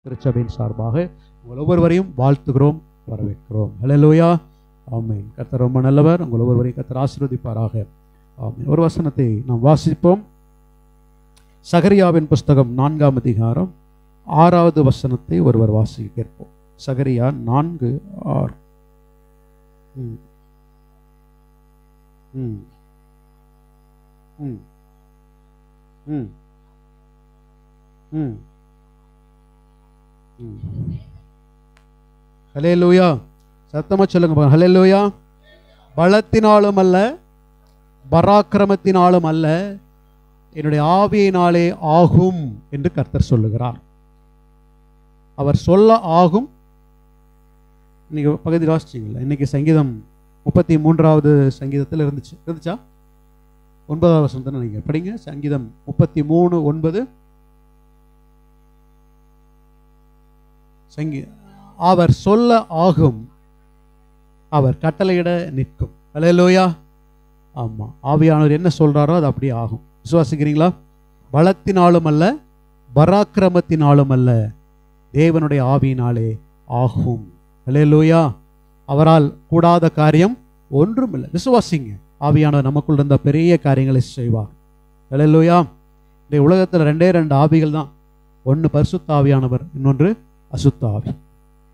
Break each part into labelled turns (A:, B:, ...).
A: திருச்சபையின் சார்பாக உங்கள் ஒவ்வொருவரையும் வாழ்த்துகிறோம், வரவேற்கிறோம். ஹல்லேலூயா, ஆமென். கர்த்தர் ரொம்ப நல்லவர். உங்கள் ஒவ்வொருவரையும் கர்த்தர் ஆசீர்வதிப்பாராக. ஆமென். ஒரு வசனத்தை நாம் வாசிப்போம். சகரியாவின் புஸ்தகம் 4ஆம் அதிகாரம் 6வது வசனத்தை ஒருவர் வாசிக்க கேட்போம். சகரியா 4:6. ஹல்லேலூயா, சத்தமா சொல்லுங்க. ஹல்லேலூயா. பலத்தினாலும் அல்ல, பராக்கிரமத்தினாலும் அல்ல, என்னுடைய ஆவியினாலே ஆகும் என்று கர்த்தர் சொல்லுகிறார். அவர் சொல்ல ஆகும். இன்னைக்கு பகுதி வாசிச்சிங்களா? இன்னைக்கு சங்கீதம் 33வது சங்கீதத்தில் இருந்துச்சா? 9வது வசனத்தை நீங்க படிங்க. சங்கீதம் 33:9. அவர் சொல்ல ஆகும், அவர் கட்டளையிட நிற்கும். ஹல்லேலூயா. ஆமா, ஆவியானவர் என்ன சொல்றாரோ அது அப்படியே ஆகும். விசுவாசிக்கிறீங்களா? பலத்தினாலும் அல்ல, பராக்கிரமத்தினாலும் அல்ல, தேவனுடைய ஆவியினாலே ஆகும். ஹல்லேலூயா. அவரால் கூடாத காரியம் ஒன்றும் இல்லை. விசுவாசிங்க. ஆவியானவர் நமக்குள் இருந்த பெரிய காரியங்களை செய்வார். ஹல்லேலூயா. இந்த உலகத்தில் 2 ஆவிகள் தான். ஒன்று பரிசுத்த ஆவியானவர், இன்னொன்று அசுத்த ஆவி.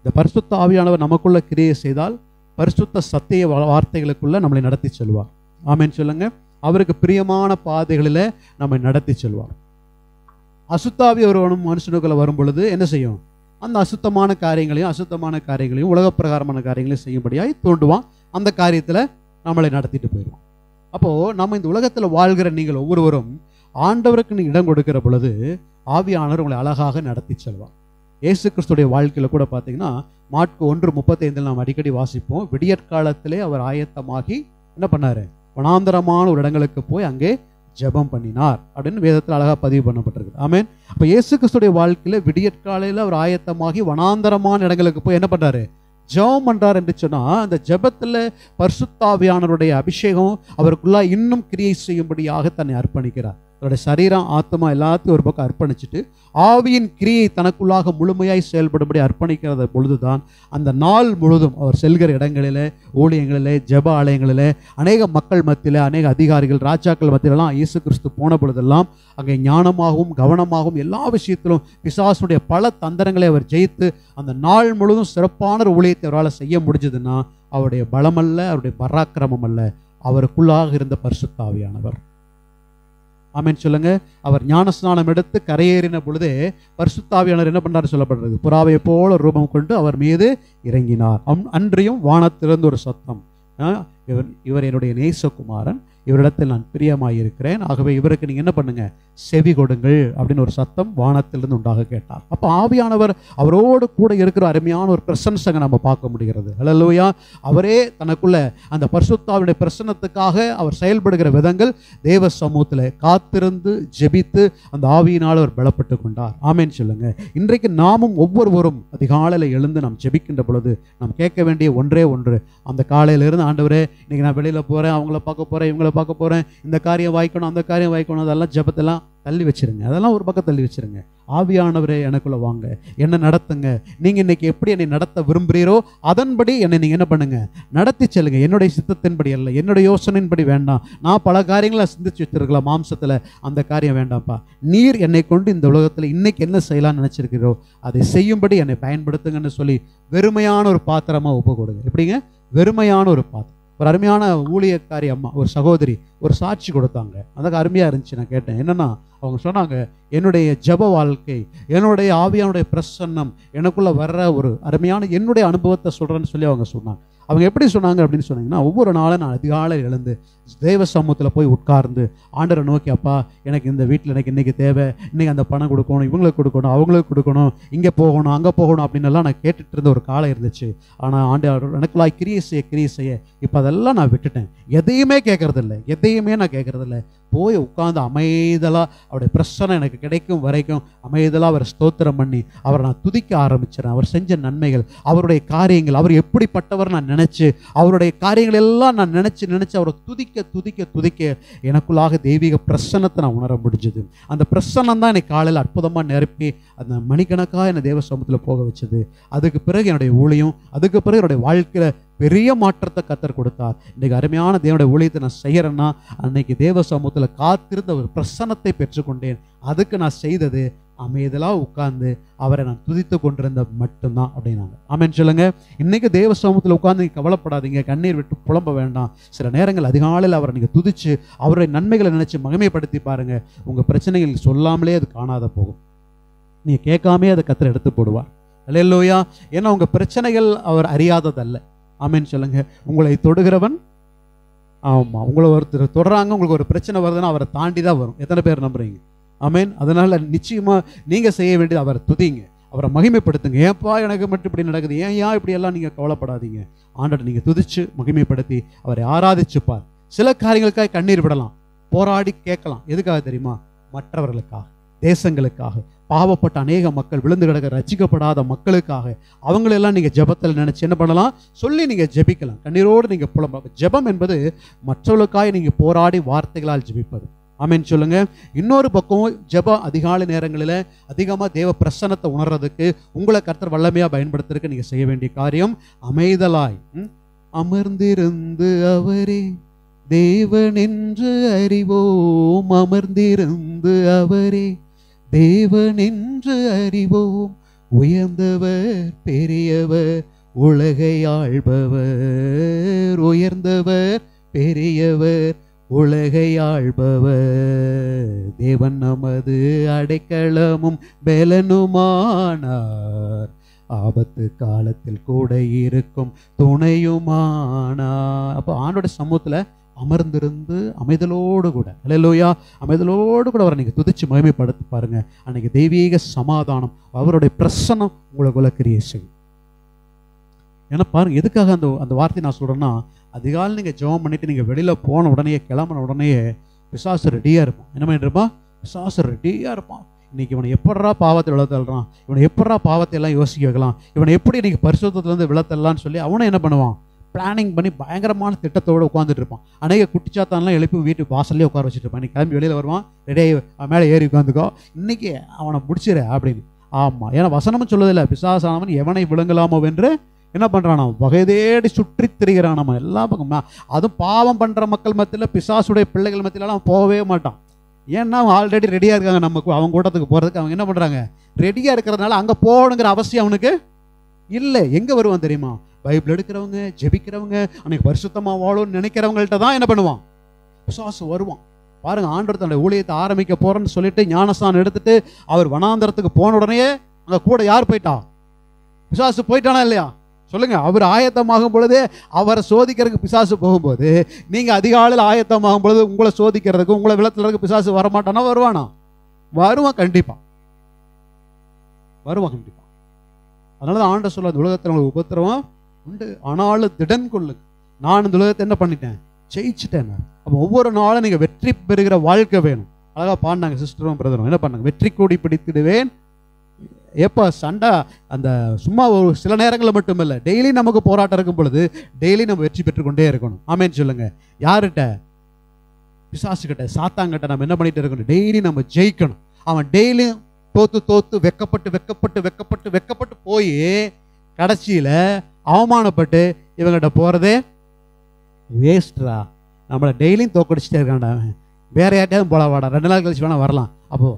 A: இந்த பரிசுத்த ஆவியானவர் நமக்குள்ள கிரியை செய்தால் பரிசுத்த சத்திய வார்த்தைகளுக்குள்ள நம்மளை நடத்தி செல்வார். ஆமென் சொல்லுங்க. அவருக்கு பிரியமான பாதைகளில் நம்மை நடத்தி செல்வார். அசுத்தாவி ஒரு மனுஷனுக்குள்ள வரும் பொழுது என்ன செய்யும்? அந்த அசுத்தமான காரியங்களையும் உலக பிரகாரமான காரியங்களையும் செய்யும்படியாய் தூண்டுவான். அந்த காரியத்தில் நம்மளை நடத்திட்டு போயிடுவான். அப்போது நம்ம இந்த உலகத்தில் வாழ்கிற நீங்கள் ஒவ்வொருவரும் ஆண்டவருக்கு நீங்கள் இடம் கொடுக்கிற பொழுது ஆவியானவர் உங்களை அழகாக நடத்தி செல்வார். இயேசு கிறிஸ்துடைய வாழ்க்கையில் கூட பார்த்தீங்கன்னா மாற்கு 1:35 நாம் அடிக்கடி வாசிப்போம். விடியற்காலத்திலே அவர் ஆயத்தமாகி என்ன பண்ணார்? வனாந்தரமான ஒரு இடங்களுக்கு போய் அங்கே ஜெபம் பண்ணினார் அப்படின்னு வேதத்தில் அழகாக பதிவு பண்ணப்பட்டிருக்கு. ஆமென். அப்போ இயேசு கிறிஸ்துடைய வாழ்க்கையில் விடியற்காலையில் அவர் ஆயத்தமாகி வனாந்தரமான இடங்களுக்கு போய் என்ன பண்ணுறாரு? ஜெபம் பண்ணுறார் என்று சொன்னால் அந்த ஜெபத்தில் பரிசுத்த ஆவியானவருடைய அபிஷேகம் அவருக்குள்ளா இன்னும் கிரியை செய்யும்படியாக தன்னை அர்ப்பணிக்கிறார். அவருடைய சரீரம், ஆத்மா எல்லாத்தையும் ஒரு பக்கம் அர்ப்பணிச்சுட்டு ஆவியின் கிரியை தனக்குள்ளாக முழுமையாய் செயல்படும்படி அர்ப்பணிக்கிறத பொழுதுதான் அந்த நாள் முழுதும் அவர் செல்கிற இடங்களிலே, ஊழியங்களிலே, ஜெப ஆலயங்களிலே, அநேக மக்கள் மத்தியில், அநேக அதிகாரிகள், ராஜாக்கள் மத்தியிலெல்லாம் இயேசு கிறிஸ்து போன பொழுதெல்லாம் அங்கே ஞானமாகவும் கவனமாகவும் எல்லா விஷயத்திலும் பிசாசுடைய பல தந்திரங்களை அவர் ஜெயித்து அந்த நாள் முழுதும் சிறப்பான ஒரு ஊழியத்தை அவரால் செய்ய முடிஞ்சதுன்னா அவருடைய பலமல்ல, அவருடைய பராக்கிரமம் அல்ல, அவருக்குள்ளாக இருந்த பரிசுத்த ஆவியானவர். ஆமென் சொல்லுங்க. அவர் ஞானஸ்நானம் எடுத்து கரையேறின பொழுதே பரிசுத்த ஆவியானவர் என்ன பண்ணார் சொல்லப்படுறது? புறாவை போல ரூபம் கொண்டு அவர் மீது இறங்கினார். அன்றியும் வானத்திலிருந்து ஒரு சத்தம், இவர் என்னுடைய நேசகுமாரன், இவரிடத்தில் நான் பிரியமாயிருக்கிறேன், ஆகவே இவருக்கு நீங்கள் என்ன பண்ணுங்க? செவி கொடுங்கள் அப்படின்னு ஒரு சத்தம் வானத்திலிருந்து உண்டாக கேட்டார். அப்போ ஆவியானவர் அவரோடு கூட இருக்கிற அருமையான ஒரு பிரசன்ஸை நம்ம பார்க்க முடிகிறது. ஹல்லேலூயா. அவரே தனக்குள்ள அந்த பரிசுத்தாவினுடைய பிரசன்னத்துக்காக அவர் செயல்படுகிற விதங்கள் தேவ சமூகத்தில் காத்திருந்து ஜெபித்து அந்த ஆவியினால் அவர் பலப்பட்டு கொண்டார். ஆமென் சொல்லுங்க. இன்றைக்கு நாமும் ஒவ்வொருவரும் அதிகாலையில் எழுந்து நாம் ஜெபிக்கின்ற பொழுது நாம் கேட்க வேண்டிய ஒன்றே ஒன்று, அந்த காலையிலிருந்து ஆண்டவரே இன்னைக்கு நான் வெளியில் போகிறேன், அவங்கள பார்க்க போகிறேன், இவங்களை பார்க்க போகிறேன், இந்த காரியம் வாய்க்கணும், அந்த காரியம் வாய்க்கணும், அதெல்லாம் ஜெபத்தெல்லாம் தள்ளி வச்சிருங்க. அதெல்லாம் ஒரு பக்கம் தள்ளி வச்சிருங்க. ஆவியானவரே எனக்குள்ள வாங்க, என்ன நடத்துங்க. நீங்கள் இன்னைக்கு எப்படி என்னை நடத்த விரும்புகிறீரோ அதன்படி என்னை நீங்கள் என்ன பண்ணுங்க? நடத்தி செல்லுங்க. என்னுடைய சித்தத்தின்படி அல்ல, என்னுடைய யோசனையின்படி வேண்டாம். நான் பல காரியங்களை சிந்திச்சு வச்சிருக்கலாம் மாம்சத்தில், அந்த காரியம் வேண்டாம்ப்பா. நீர் என்னை கொண்டு இந்த உலகத்தில் இன்னைக்கு என்ன செய்யலாம்னு நினச்சிருக்கிறோ அதை செய்யும்படி என்னை பயன்படுத்துங்கன்னு சொல்லி வெறுமையான ஒரு பாத்திரமாக ஒப்பு கொடுங்க. எப்படிங்க? வெறுமையான ஒரு பாத்திரம். ஒரு அருமையான ஊழியக்காரி அம்மா, ஒரு சகோதரி ஒரு சாட்சி கொடுத்தாங்க. அதுக்கு அருமையாக இருந்துச்சு. நான் கேட்டேன், என்னன்னா அவங்க சொன்னாங்க, என்னுடைய ஜெப வாழ்க்கை, என்னுடைய ஆவியானுடைய பிரசன்னம் எனக்குள்ள வர்ற ஒரு அருமையான என்னுடைய அனுபவத்தை சொல்கிறேன்னு சொல்லி அவங்க சொன்னாங்க. அவங்க எப்படி சொன்னாங்க அப்படின்னு சொன்னீங்கன்னா, ஒவ்வொரு நாளும் நான் அதிகாலை எழுந்து தேவ சமூகத்தில் போய் உட்கார்ந்து ஆண்டரை நோக்கி, அப்பா எனக்கு இந்த வீட்டில் எனக்கு இன்றைக்கி தேவை, இன்றைக்கி அந்த பணம் கொடுக்கணும், இவங்களுக்கு கொடுக்கணும், அவங்களுக்கு கொடுக்கணும், இங்கே போகணும், அங்கே போகணும் அப்படின்னு எல்லாம் நான் கேட்டுட்டு இருந்த ஒரு காலம் இருந்துச்சு. ஆனால் ஆண்டவர் எனக்குள்ளாய் கிரியை செய்ய இப்போ அதெல்லாம் நான் விட்டுட்டேன். எதையுமே கேட்கறதில்ல, எதையுமே நான் கேட்கறதில்ல. போய் உட்கார்ந்து அமைதலா அவருடைய பிரசன்னம் எனக்கு கிடைக்கும் வரைக்கும் அமைதலா அவரை ஸ்தோத்திரம் பண்ணி அவரை நான் துதிக்க ஆரம்பிச்சிடறேன். அவர் செஞ்ச நன்மைகள், அவருடைய காரியங்கள், அவர் எப்படிப்பட்டவர் நான் நினைச்சு அவருடைய காரியங்கள் எல்லாம் நான் நினைச்சு அவரை துதிக்க துதிக்க துதிக்க எனக்குள்ளாக தெய்வீக பிரசன்னத்தை நான் உணர முடிஞ்சது. அந்த பிரசன்னம் தான் எனக்கு காலையில் அற்புதமாக நிரப்பி அந்த மணிக்கணக்காக என்னை தேவ சமூகத்தில் போக வச்சது. அதுக்கு பிறகு என்னுடைய ஊழியம், அதுக்கு பிறகு என்னுடைய வாழ்க்கையில் பெரிய மாற்றத்தை கர்த்தர் கொடுத்தார். இன்றைக்கு அருமையான தேவனுடைய ஊழியத்தை நான் செய்கிறேன்னா அன்னைக்கு தேவ சமூகத்தில் காத்திருந்த ஒரு பிரசன்னத்தை பெற்றுக்கொண்டேன். அதுக்கு நான் செய்தது அமைதலாக உட்கார்ந்து அவரை நான் துதித்து கொண்டிருந்த மட்டும்தான் அப்படின்னாங்க. ஆமென் சொல்லுங்க. இன்னைக்கு தேவ சமூகத்தில் உட்கார்ந்து நீங்கள் கவலைப்படாதீங்க, கண்ணீர் விட்டு புலம்ப வேண்டாம். சில நேரங்கள் அதிகாலையில் அவரை நீங்கள் துதிச்சு அவருடைய நன்மைகளை நினைச்சு மகிமைப்படுத்தி பாருங்க. உங்கள் பிரச்சனைகள் சொல்லாமலே அது காணாத போகும். நீங்கள் கேட்காமே அதை கர்த்தர் எடுத்து போடுவார். அல்லேலூயா. ஏன்னா உங்கள் பிரச்சனைகள் அவர் அறியாததல்ல. ஆமென் சொல்லுங்க. உங்களை தொடுகிறவன், ஆமாம், உங்களை ஒருத்தர் தொடுறாங்க, உங்களுக்கு ஒரு பிரச்சனை வருதுன்னா அவரை தாண்டி தான் வரும். எத்தனை பேர் நம்புறீங்க? ஆமென். அதனால நிச்சயமா நீங்க செய்ய வேண்டியது அவரை துதிங்க, அவரை மகிமைப்படுத்துங்க. ஏன்ப்பா எனக்கு மட்டும் இப்படி நடக்குது, ஏன் இப்படி எல்லாம் நீங்க கவலைப்படாதீங்க. ஆண்டவரை நீங்க துதிச்சு மகிமைப்படுத்தி அவரை ஆராதிச்சுப்பார். சில காரியங்களுக்காக கண்ணீர் விடலாம், போராடி கேட்கலாம். எதுக்காக தெரியுமா? மற்றவர்களுக்காக, தேசங்களுக்காக, பாவப்பட்ட அநேக மக்கள், விழுந்து கிடக்க ரட்சிக்கப்படாத மக்களுக்காக, அவங்களெல்லாம் நீங்கள் ஜெபத்தில் நினைச்சு என்ன பண்ணலாம்? சொல்லி நீங்கள் ஜெபிக்கலாம். கண்ணீரோடு நீங்கள் புலம்ப. ஜெபம் என்பது மற்றவர்களுக்காக நீங்கள் போராடி வார்த்தைகளால் ஜெபிப்பது. ஆமென் சொல்லுங்க. இன்னொரு பக்கம் ஜெபம் அதிகாலை நேரங்களில் அதிகமாக தேவ பிரசன்னத்தை உணர்றதுக்கு உங்களை கர்த்தர் வல்லமையாக பயன்படுத்துறதுக்கு நீங்கள் செய்ய வேண்டிய காரியம் அமைதலாய் அமர்ந்திருந்து அவரே தேவன் என்று அறிவோம், அமர்ந்திருந்து அவரே தேவன் என்று அறிவோம், உயர்ந்தவர் பெரியவர் உலகை ஆள்பவர், உயர்ந்தவர் பெரியவர் உலகை ஆள்பவர், தேவன் நமது அடைக்கலமும் பெலனுமானார், ஆபத்து காலத்தில் கூட இருக்கும் துணையுமானார். அப்போ ஆண்டோட சமூகத்தில் அமர்ந்திருந்து அமைதலோடு கூட, அல்லேலூயா, அமைதலோடு கூட அவரை நீங்கள் துதிச்சு மகிமைப்படுத்தி பாருங்க. அன்னைக்கு தெய்வீக சமாதானம், அவருடைய பிரசன்னம் உங்களுக்குள்ள கிரியை செய்யும். ஏன்னா பாருங்க, எதுக்காக அந்த வார்த்தை நான் சொல்றேன்னா, அதிகாலை நீங்கள் ஜெபம் பண்ணிட்டு நீங்கள் வெளியில் போன உடனே, கிளம்பின உடனே பிசாசு ரெடியாக இருப்பான். என்ன பண்ணிருப்பான்? பிசாசு ரெடியாக இருப்பான். இன்னைக்கு இவனை எப்படா பாவத்தை விளத்தல்றான், இவனை எப்படா பாவத்தை எல்லாம் யோசிக்க வைக்கலாம், இவனை எப்படி இன்னைக்கு பரிசுத்தத்துலேருந்து விளத்தலான்னு சொல்லி அவனை என்ன பண்ணுவான்? பிளானிங் பண்ணி பயங்கரமான திட்டத்தோடு உட்காந்துட்டு இருப்பான். அநேக குட்டிச்சாத்தான்லாம் எழுப்பி வீட்டு வாசல்லே உட்கார வச்சுட்டு இருப்பான். இன்னைக்கு கிளம்பி வெளியில் வருவான், ரெடியாகி மேலே ஏறி உட்காந்துக்கோ, இன்னைக்கு அவனை முடிச்சிரு அப்படின்னு. ஆமாம், ஏன்னா வசனமும் சொல்லதில்லை, பிசாசானவன் எவனை விழுங்கலாமோ என்று என்ன பண்ணுறானா? வகை தேடி சுற்றி திரிகிறானாமா எல்லா பக்கம். அதுவும் பாவம் பண்ணுற மக்கள் மத்தியில், பிசாசுடைய பிள்ளைகள் மத்தியிலாம் அவன் போகவே மாட்டான். ஏன்னா அவன் ஆல்ரெடி ரெடியாக இருக்காங்க, நமக்கு அவங்க கூட்டத்துக்கு போகிறதுக்கு. அவங்க என்ன பண்ணுறாங்க? ரெடியாக இருக்கிறதுனால அங்கே போகணுங்கிற அவசியம் அவனுக்கு இல்லை. எங்கே வருவான் தெரியுமா? பைபிள் எடுக்கிறவங்க, ஜெபிக்கிறவங்க, அன்னைக்கு பரிசுத்தமாக வாழும்னு நினைக்கிறவங்கள்ட்ட தான் என்ன பண்ணுவான்? பிசாசு வருவான். பாருங்க, ஆண்டவர் தன்னுடைய ஊழியத்தை ஆரம்பிக்க போறேன்னு சொல்லிட்டு ஞானஸ்தானம் எடுத்துட்டு அவர் வனாந்தரத்துக்கு போன உடனே அங்கே கூட யார் போயிட்டா? பிசாசு போயிட்டானா இல்லையா? சொல்லுங்க. அவர் ஆயத்தமாகும் பொழுதே அவரை சோதிக்கிறதுக்கு பிசாசு போகும்போது, நீங்க அதிகாலையில் ஆயத்தமாகும் பொழுது உங்களை சோதிக்கிறதுக்கு, உங்களை விளத்துறதுக்கு பிசாசு வரமாட்டானா? வருவானா? வருவான், கண்டிப்பா வருவான், கண்டிப்பா. அதனாலதான் ஆண்டவர் சொல்ல, அந்த உலகத்தில் உங்களுக்கு உபத்திரவம் உண்டு, ஆனாலும் திடன் கொள்ளுங்க, நான் இந்த உலகத்தை என்ன பண்ணிட்டேன்? ஜெயிச்சுட்டேன். அப்போ ஒவ்வொரு நாளும் நீங்க வெற்றி பெறுகிற வாழ்க்கை வேணும். அழகா பாடினாங்க சிஸ்டரும் பிரதரும். என்ன பண்ணாங்க? வெற்றி கொடி பிடித்திடுவேன். எப்போ சண்டை, அந்த சும்மா ஒரு சில நேரங்களில் மட்டும் இல்லை, டெய்லி நமக்கு போராட்டம் இருக்கும் பொழுது டெய்லி நம்ம வெற்றி பெற்றுக்கொண்டே இருக்கணும். ஆமேன்னு சொல்லுங்க. யார்கிட்ட? பிசாசுக்கிட்ட, சாத்தாங்கிட்ட நம்ம என்ன பண்ணிட்டு இருக்கணும்? டெய்லி நம்ம ஜெயிக்கணும். அவன் டெய்லியும் தோத்து வெக்கப்பட்டு போய் கடைசியில் அவமானப்பட்டு இவங்கிட்ட போகிறதே வேஸ்ட்ரா. நம்மளை டெய்லியும் தோக்கடிச்சுட்டே இருக்கான்டா, வேற யார்ட்டையாவது போல வாடா, 2 நாள் கழிச்சு வேணா வரலாம். அப்போ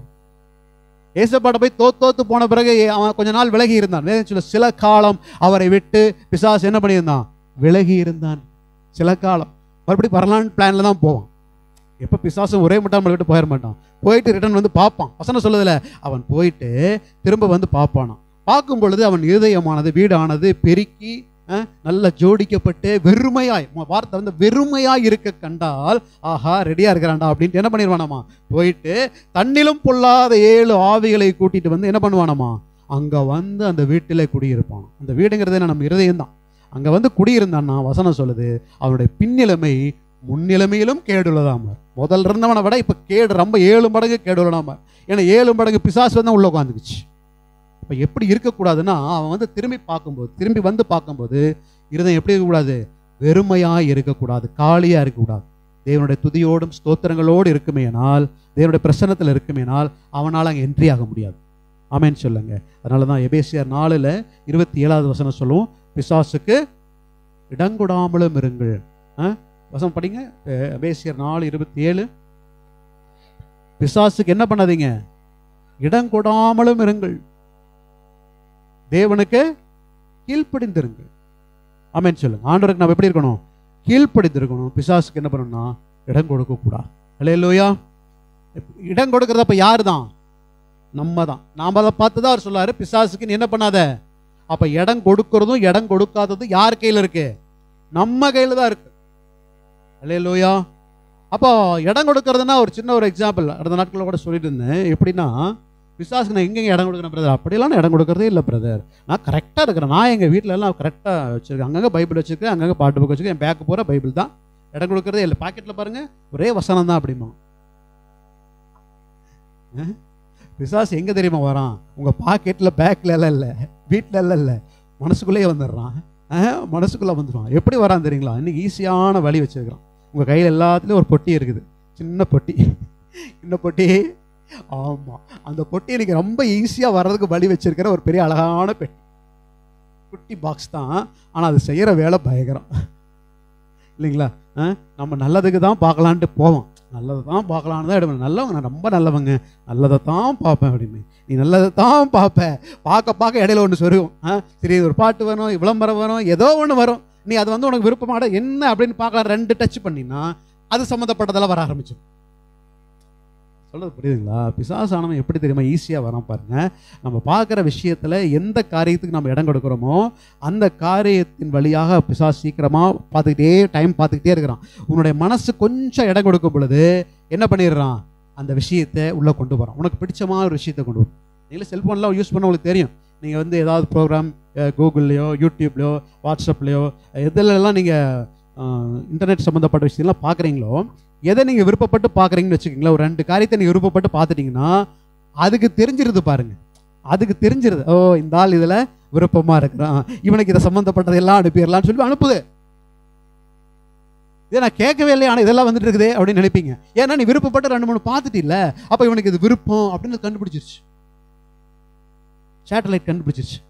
A: ஏசப்பாட்ட போய் தோத்து போன பிறகு அவன் கொஞ்ச நாள் விலகி இருந்தான். சொல்ல, சில காலம் அவரை விட்டு பிசாசு என்ன பண்ணியிருந்தான்? விலகி இருந்தான். சில காலம் மறுபடியும் வரலான்னு பிளான்ல தான் போவான். எப்போ பிசாசும் ஒரே மட்டும் நம்மளை விட்டு போயிட மாட்டான். போயிட்டு ரிட்டர்ன் வந்து பார்ப்பான். வசனம் சொல்லுதில்ல, அவன் போயிட்டு திரும்ப வந்து பார்ப்பானான். பார்க்கும் பொழுது அவன் இருதயமானது, வீடானது பெருக்கி நல்ல ஜோடிக்கப்பட்டு வெறுமையாய், வார்த்தை வந்து வெறுமையாய் இருக்க கண்டால், ஆஹா ரெடியா இருக்கிறான்டா அப்படின்ட்டு என்ன பண்ணிடுவானாமா? போயிட்டு தன்னிலும் பொல்லாத 7 ஆவிகளை கூட்டிட்டு வந்து என்ன பண்ணுவானாமா? அங்க வந்து அந்த வீட்டிலே குடியிருப்பான். அந்த வீடுங்கிறது நம்ம இருதயம் தான். அங்க வந்து குடியிருந்தான்னா வசனம் சொல்லுது, அவனுடைய பின்னிலைமை முன்னிலைமையிலும் கேடுள்ளதாமார். முதல்ல இருந்தவனை விட இப்ப கேடு ரொம்ப 7 மடங்கு கேடுள்ளதாமார். ஏன்னா 7 மடங்கு பிசாசு வந்து உள்ள உட்காந்துக்குச்சு. இப்ப எப்படி இருக்கக்கூடாதுன்னா, அவன் வந்து திரும்பி வந்து பார்க்கும்போது இருதயம் எப்படி இருக்கக்கூடாது? வெறுமையா இருக்கக்கூடாது, காலியா இருக்கக்கூடாது. தேவனுடைய துதியோடும் ஸ்தோத்திரங்களோடு இருக்குமேனால், தேவனுடைய பிரசன்னத்தில் இருக்குமேனால் அவனால் அங்கே என்ட்ரி ஆக முடியாது. ஆமென் சொல்லுங்க. அதனால தான் எபேசியர் 4:27 வசனம் சொல்லுவோம், பிசாசுக்கு இடங்கொடாமலும் இருங்கள். வசனம் படிங்க, எபேசியர் 4:27. பிசாசுக்கு என்ன பண்ணாதீங்க? இடங்கொடாமலும் இருங்கள், தேவனுக்கு கீழ்ப்படிந்திருங்கள். ஆமென் சொல்லுங்க. ஆண்டவருக்கு நம்ம எப்படி இருக்கணும்? கீழ்ப்படிந்திருக்கணும். பிசாசுக்கு என்ன பண்ணணும்னா இடம் கொடுக்க கூடாது. அல்லேலூயா. இடம் கொடுக்கறது அப்ப யாரு தான்? நம்ம தான். நாம அதை பார்த்து தான் அவர் சொல்லாரு, பிசாசுக்கு நீ என்ன பண்ணாத. அப்ப இடம் கொடுக்கறதும் இடம் கொடுக்காததும் யார் கையில இருக்கு? நம்ம கையில தான் இருக்கு. அல்லேலூயா. அப்போ இடம் கொடுக்கறதுன்னா ஒரு சின்ன ஒரு எக்ஸாம்பிள் அடுத்த நாட்களில் கூட சொல்லிட்டு இருந்தேன். எப்படின்னா, பிசாசுக்கு நான் எங்கெங்க இடம் கொடுக்குறேன் பிரதர்? அப்படியெல்லாம் இடம் கொடுக்கறதே இல்லை பிரதர். நான் கரெக்டாக இருக்கிறேன். நான் எங்கள் வீட்டில எல்லாம் கரெக்டாக வச்சிருக்கேன். அங்கங்கே பைபிள் வச்சிருக்கேன், அங்கங்கே பாட்டு புக் வச்சிருக்கேன். என் பேக்கு போகிற பைபிள் தான். இடம் கொடுக்கறதே இல்லை. பாக்கெட்டில் பாருங்க ஒரே வசனம் தான் அப்படிமா. பிசாசு எங்கே தெரியுமா வரான்? உங்கள் பாக்கெட்டில் பேக்கில் எல்லாம் இல்லை, வீட்டில் எல்லாம் இல்லை, மனசுக்குள்ளேயே வந்துடுறான். மனசுக்குள்ளே வந்துடுவான். எப்படி வரான் தெரியுங்களா? இன்னைக்கு ஈஸியான வழி வச்சிருக்கிறான். உங்கள் கையில் எல்லாத்துலேயும் ஒரு பொட்டி இருக்குது, சின்ன பொட்டி, சின்ன பொட்டி. ஆமாம், அந்த பொட்டி இன்னைக்கு ரொம்ப ஈஸியாக வர்றதுக்கு வழி வச்சிருக்கிற ஒரு பெரிய அழகான பெட்டி, குட்டி பாக்ஸ் தான். ஆனால் அது செய்கிற வேலை பயங்கரம் இல்லைங்களா? நம்ம நல்லதுக்கு தான் பார்க்கலான்ட்டு போவோம், நல்லதை தான் பார்க்கலான்னு தான் எடுப்பேன். நல்லவங்க, நான் ரொம்ப நல்லவங்க, நல்லதை தான் பார்ப்பேன் அப்படின்னு. நீ நல்லதை தான் பார்ப்பேன். பார்க்க இடையில ஒன்று சொருகும். சரி, ஒரு பாட்டு வரும், விளம்பரம் வரும், ஏதோ ஒன்று வரும். நீ அது வந்து உனக்கு விருப்பமாட என்ன அப்படின்னு பார்க்கலாம். 2 டச் பண்ணினா அது சம்மந்தப்பட்டதெல்லாம் வர ஆரம்பிச்சு. சொல்றது புரியுதுங்களா? பிசாசானவன் எப்படி தெரியுமா ஈஸியாக வரான் பாருங்க. நம்ம பார்க்குற விஷயத்தில் எந்த காரியத்துக்கு நம்ம இடம் கொடுக்குறோமோ அந்த காரியத்தின் வழியாக பிசாசு சீக்கிரமாக டைம் பார்த்துக்கிட்டே இருக்கிறான். உன்னுடைய மனசு கொஞ்சம் இடம் கொடுக்கும் பொழுது என்ன பண்ணிடுறான்? அந்த விஷயத்தை உள்ளே கொண்டு போகிறான். உனக்கு பிடிச்சமான ஒரு விஷயத்தை கொண்டு வரும். நீங்களே செல்ஃபோன்லாம் யூஸ் பண்ண உங்களுக்கு தெரியும். நீங்கள் வந்து ஏதாவது ப்ரோக்ராம் கூகுள்லையோ யூடியூப்லையோ வாட்ஸ்அப்லையோ எதிலெல்லாம் நீங்கள் இன்டர்நெட் சம்மந்தப்பட்ட விஷயம்லாம் பார்க்குறீங்களோ, எதை நீங்கள் விருப்பப்பட்டு பார்க்குறீங்கன்னு வச்சுக்கிங்களா, ஒரு 2 காரியத்தை நீங்கள் விருப்பப்பட்டு பார்த்துட்டிங்கன்னா அதுக்கு தெரிஞ்சிருது பாருங்க. அதுக்கு தெரிஞ்சிருது, ஓ இந்த ஆள் இதில் விருப்பமாக இருக்கிறான், இவனுக்கு இதை சம்மந்தப்பட்டதெல்லாம் அனுப்பிடலான்னு சொல்லி அனுப்புது. இதை நான் கேட்கவே இல்லை, ஆனால் இதெல்லாம் வந்துட்டு இருக்குதே அப்படின்னு நினைப்பீங்க. ஏன்னா நீ விருப்பப்பட்டு 2-3 பார்த்துட்டு இல்லை, அப்போ இவனுக்கு இது விருப்பம் அப்படின்னு கண்டுபிடிச்சிருச்சு. சேட்டலைட் கண்டுபிடிச்சிருச்சு.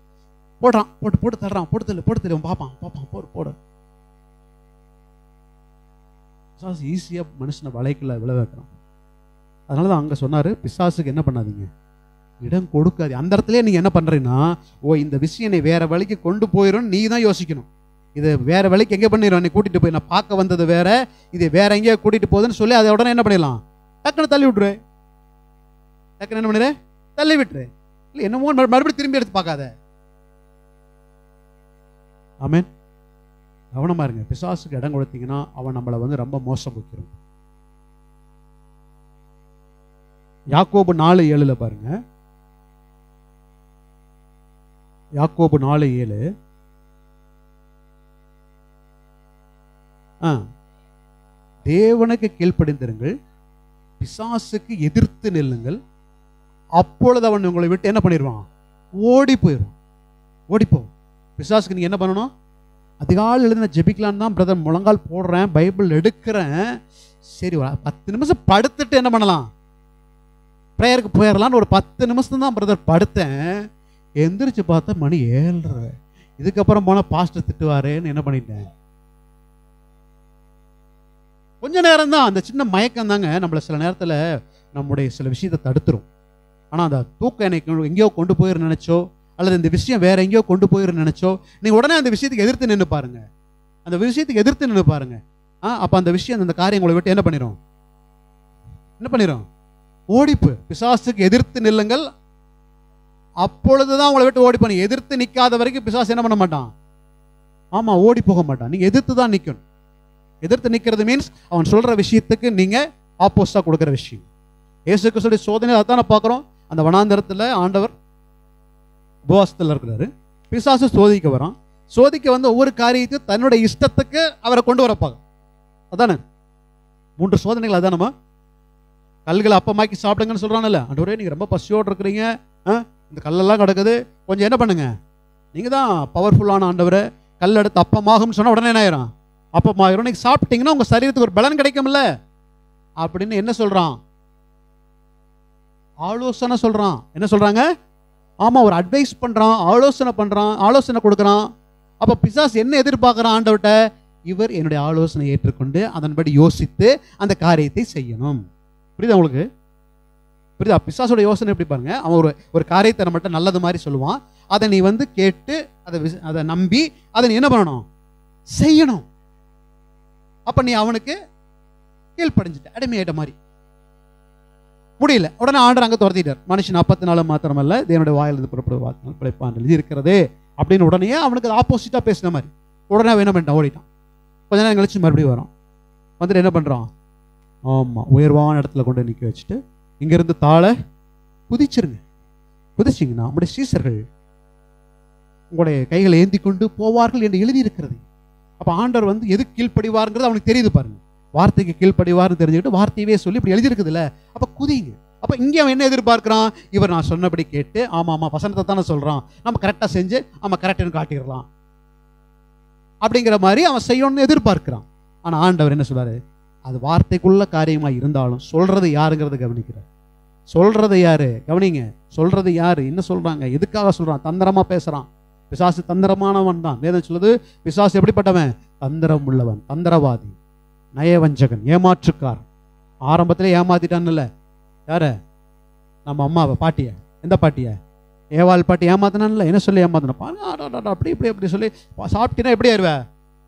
A: போடுறான், போட்டு தர்றான், போட்டு தள்ளு பார்ப்பான் போடு. ஈஸியாக மனுஷனை வலைக்குள்ள விழ வைக்கிறான். அதனால தான் அங்கே சொன்னார், பிசாசுக்கு என்ன பண்ணாதீங்க, இடம் கொடுக்காது. அந்த இடத்துல நீங்கள் என்ன பண்ணுறீங்கன்னா, ஓ இந்த விஷயம் நீ வேற வழிக்கு கொண்டு போயிடும் நீ தான் யோசிக்கணும். இது வேற வழிக்கு எங்கே பண்ணிடுவோம், நீ கூட்டிகிட்டு போய், நான் பார்க்க வந்தது வேற, இது வேற எங்கேயோ கூட்டிகிட்டு போகுதுன்னு சொல்லி அதை உடனே என்ன பண்ணிடலாம், டக்குன்னு தள்ளி விட்டுரு. டக்குன்னு என்ன பண்ணிடு, தள்ளி விட்டுரு. இல்லை என்னமோ மறுபடியும் திரும்பி எடுத்து பார்க்காத. ஆமென். கவனமா இருங்க. பிசாசுக்கு இடம் கொடுத்தீங்கன்னா அவன் நம்மளை வந்து ரொம்ப மோசம் வைக்கிறோம். யாக்கோபு 4:7 பாருங்க. யாக்கோபு 4:7. தேவனுக்கு கீழ்ப்படிந்திருங்கள், பிசாசுக்கு எதிர்த்து நில்லுங்கள், அப்பொழுது அவன் உங்களை விட்டு என்ன பண்ணிடுவான், ஓடி போயிடுவான். ஓடிப்போ. பிசாசுக்கு நீங்க என்ன பண்ணணும், அதிகாலை எழுதின ஜெபிக்கலான்னு தான் பிரதர் முழங்கால் போடுறேன், பைபிள் எடுக்கிறேன், சரி 10 நிமிஷம் படுத்துட்டு என்ன பண்ணலாம், ப்ரேயருக்கு போயிடலான்னு ஒரு 10 நிமிஷம் தான் பிரதர் படுத்தேன். எந்திரிச்சு பார்த்தா மணி 7:30. இதுக்கப்புறம் போனால் பாஸ்டர் திட்டுவாரேன்னு என்ன பண்ணிட்டேன். கொஞ்ச நேரம் தான், அந்த சின்ன மயக்கம் தாங்க நம்மளை சில நேரத்தில் நம்முடைய சில விஷயத்தை தடுத்துரும். ஆனால் அந்த தூக்கம் எனக்கு எங்கேயோ கொண்டு போயிரு நினைச்சோ, அல்லது இந்த விஷயம் வேற எங்கேயோ கொண்டு போயிரு நினைச்சோ, நீங்க உடனே அந்த விஷயத்துக்கு எதிர்த்து நின்று பாருங்க. அந்த விஷயத்துக்கு எதிர்த்து நின்று பாருங்க. அப்ப அந்த விஷயம், அந்த காரியம் உங்களை விட்டு என்ன பண்ணிரும், ஓடிப்பு. பிசாசுக்கு எதிர்த்து நில்லுங்கள், அப்பொழுதுதான் உங்களை விட்டு ஓடி பண்ணி. எதிர்த்து நிக்காத வரைக்கும் பிசாசு என்ன பண்ண மாட்டான், ஆமா ஓடி போக மாட்டான். நீங்க எதிர்த்து தான் நிக்கணும். எதிர்த்து நிக்கிறது மீன்ஸ் அவன் சொல்ற விஷயத்துக்கு நீங்க ஆப்போசிட்டா கொடுக்கிற விஷயம். இயேசு கிறிஸ்துவோட சோதனை அதான பார்க்கிறோம். அந்த வனாந்தரத்துல ஆண்டவர் உபவாசத்தில் இருக்கிறாரு, பிசாசு சோதிக்க வரான். சோதிக்க வந்து ஒவ்வொரு காரியத்தையும் தன்னுடைய இஷ்டத்துக்கு அவரை கொண்டு வரப்பாங்க. அதானே 3 சோதனைகள் அதான். நம்ம கல்களை அப்பமாக்கி சாப்பிடுங்கன்னு சொல்றானல்ல. ஆண்டவரே நீங்க ரொம்ப பசியோடு இருக்கிறீங்க, இந்த கல்லெல்லாம் கிடக்குது, கொஞ்சம் என்ன பண்ணுங்க, நீங்க தான் பவர்ஃபுல்லான ஆண்டவரை, கல் எடுத்து அப்பமாகும்னு சொன்னா உடனே என்ன ஆயிரும்? அப்பமாயிரும். நீங்க சாப்பிட்டீங்கன்னா உங்க சரீரத்துக்கு ஒரு பலன் கிடைக்கும்ல அப்படின்னு என்ன சொல்றான்? ஆலோசனை சொல்றான். என்ன சொல்றாங்க? ஆமா, ஒரு அட்வைஸ் பண்றான், ஆலோசனை பண்றான், ஆலோசனை கொடுக்குறான். அப்ப பிசாசு என்ன எதிர்பார்க்கிறான் ஆண்டவர்கிட்ட? இவர் என்னுடைய ஆலோசனை ஏற்றுக்கொண்டு அதன்படி யோசித்து அந்த காரியத்தை செய்யணும். புரியுதா உங்களுக்கு? புரியுதா? பிசாசோட யோசனை எப்படி பாருங்க. அவன் ஒரு காரியத்தை நம்மகிட்ட நல்லது மாதிரி சொல்லுவான். அதை நீ கேட்டு அதை நம்பி அதை நீ என்ன பண்ணணும்? செய்யணும். அப்ப நீ அவனுக்கு கீழ்ப்படிஞ்சிட்ட, அடிமையாயிட்ட மாதிரி. முடியல, உடனே ஆண்டவர் அங்கே துரத்திட்டார். மனுஷன் 40 மாத்திரமல்ல தேவனுடைய வாயிலிருந்து புறப்படுவார் பிழைப்பான் எழுதி இருக்கிறது அப்படின்னு உடனே அவனுக்கு ஆப்போசிட்டா பேசின மாதிரி உடனே அவன் என்ன பண்ணிட்டான்? ஓடிட்டான். கொஞ்ச நேரம் கழிச்சு மறுபடியும் வரான். வந்துட்டு என்ன பண்றான்? ஆமா, உயர்வான இடத்துல கொண்டு நிற்க வச்சுட்டு இங்கிருந்து தாழ குதிச்சிருங்க. குதிச்சிங்கன்னா நம்முடைய சீசர்கள் உங்களுடைய கைகளை ஏந்தி கொண்டு போவார்கள் என்று எழுதி இருக்கிறது. அப்ப ஆண்டவர் எது கீழ்ப்படிவாருங்கிறது அவனுக்கு தெரியுது பாருங்க. வார்த்தைக்கு கீழ்ப்படிவார்னு தெரிஞ்சுக்கிட்டு வார்த்தையவே சொல்லி இப்படி எழுதி இருக்குதுல்ல. அப்ப குதிங்க. அப்ப இங்கே அவன் என்ன எதிர்பார்க்கிறான்? இவர் நான் சொன்னபடி கேட்டு, ஆமா ஆமா வசனத்தை தானே சொல்றான், நம்ம கரெக்டா செஞ்சு ஆமா கரெக்டுன்னு காட்டிடலாம் அப்படிங்கிற மாதிரி அவன் செய்யணும்னு எதிர்பார்க்கிறான். ஆனா ஆண்டவர் என்ன சொல்றாரு? அது வார்த்தைக்குள்ள காரியமா இருந்தாலும் சொல்றது யாருங்கிறத கவனிக்கிறார். சொல்றது யாரு கவனிங்க. சொல்றது யாரு, என்ன சொல்றாங்க, எதுக்காக சொல்றான்? தந்திரமா பேசுறான். பிசாசு தந்திரமானவன் தான். வேதம் சொல்லுது பிசாசு எப்படிப்பட்டவன்? தந்திரம் உள்ளவன், தந்திரவாதி, நயவஞ்சகன், ஏமாற்றுக்கார். ஆரம்பத்திலே ஏமாத்திட்டான்ல. யார? நம்ம அம்மாவை, பாட்டிய. எந்த பாட்டிய? ஏவாள் பாட்டி ஏமாத்தினான்ல. என்ன சொல்லி ஏமாத்தினா? அப்படி இப்படி அப்படி சொல்லி சாப்பிட்டீங்கன்னா எப்படி ஆயிடுவ?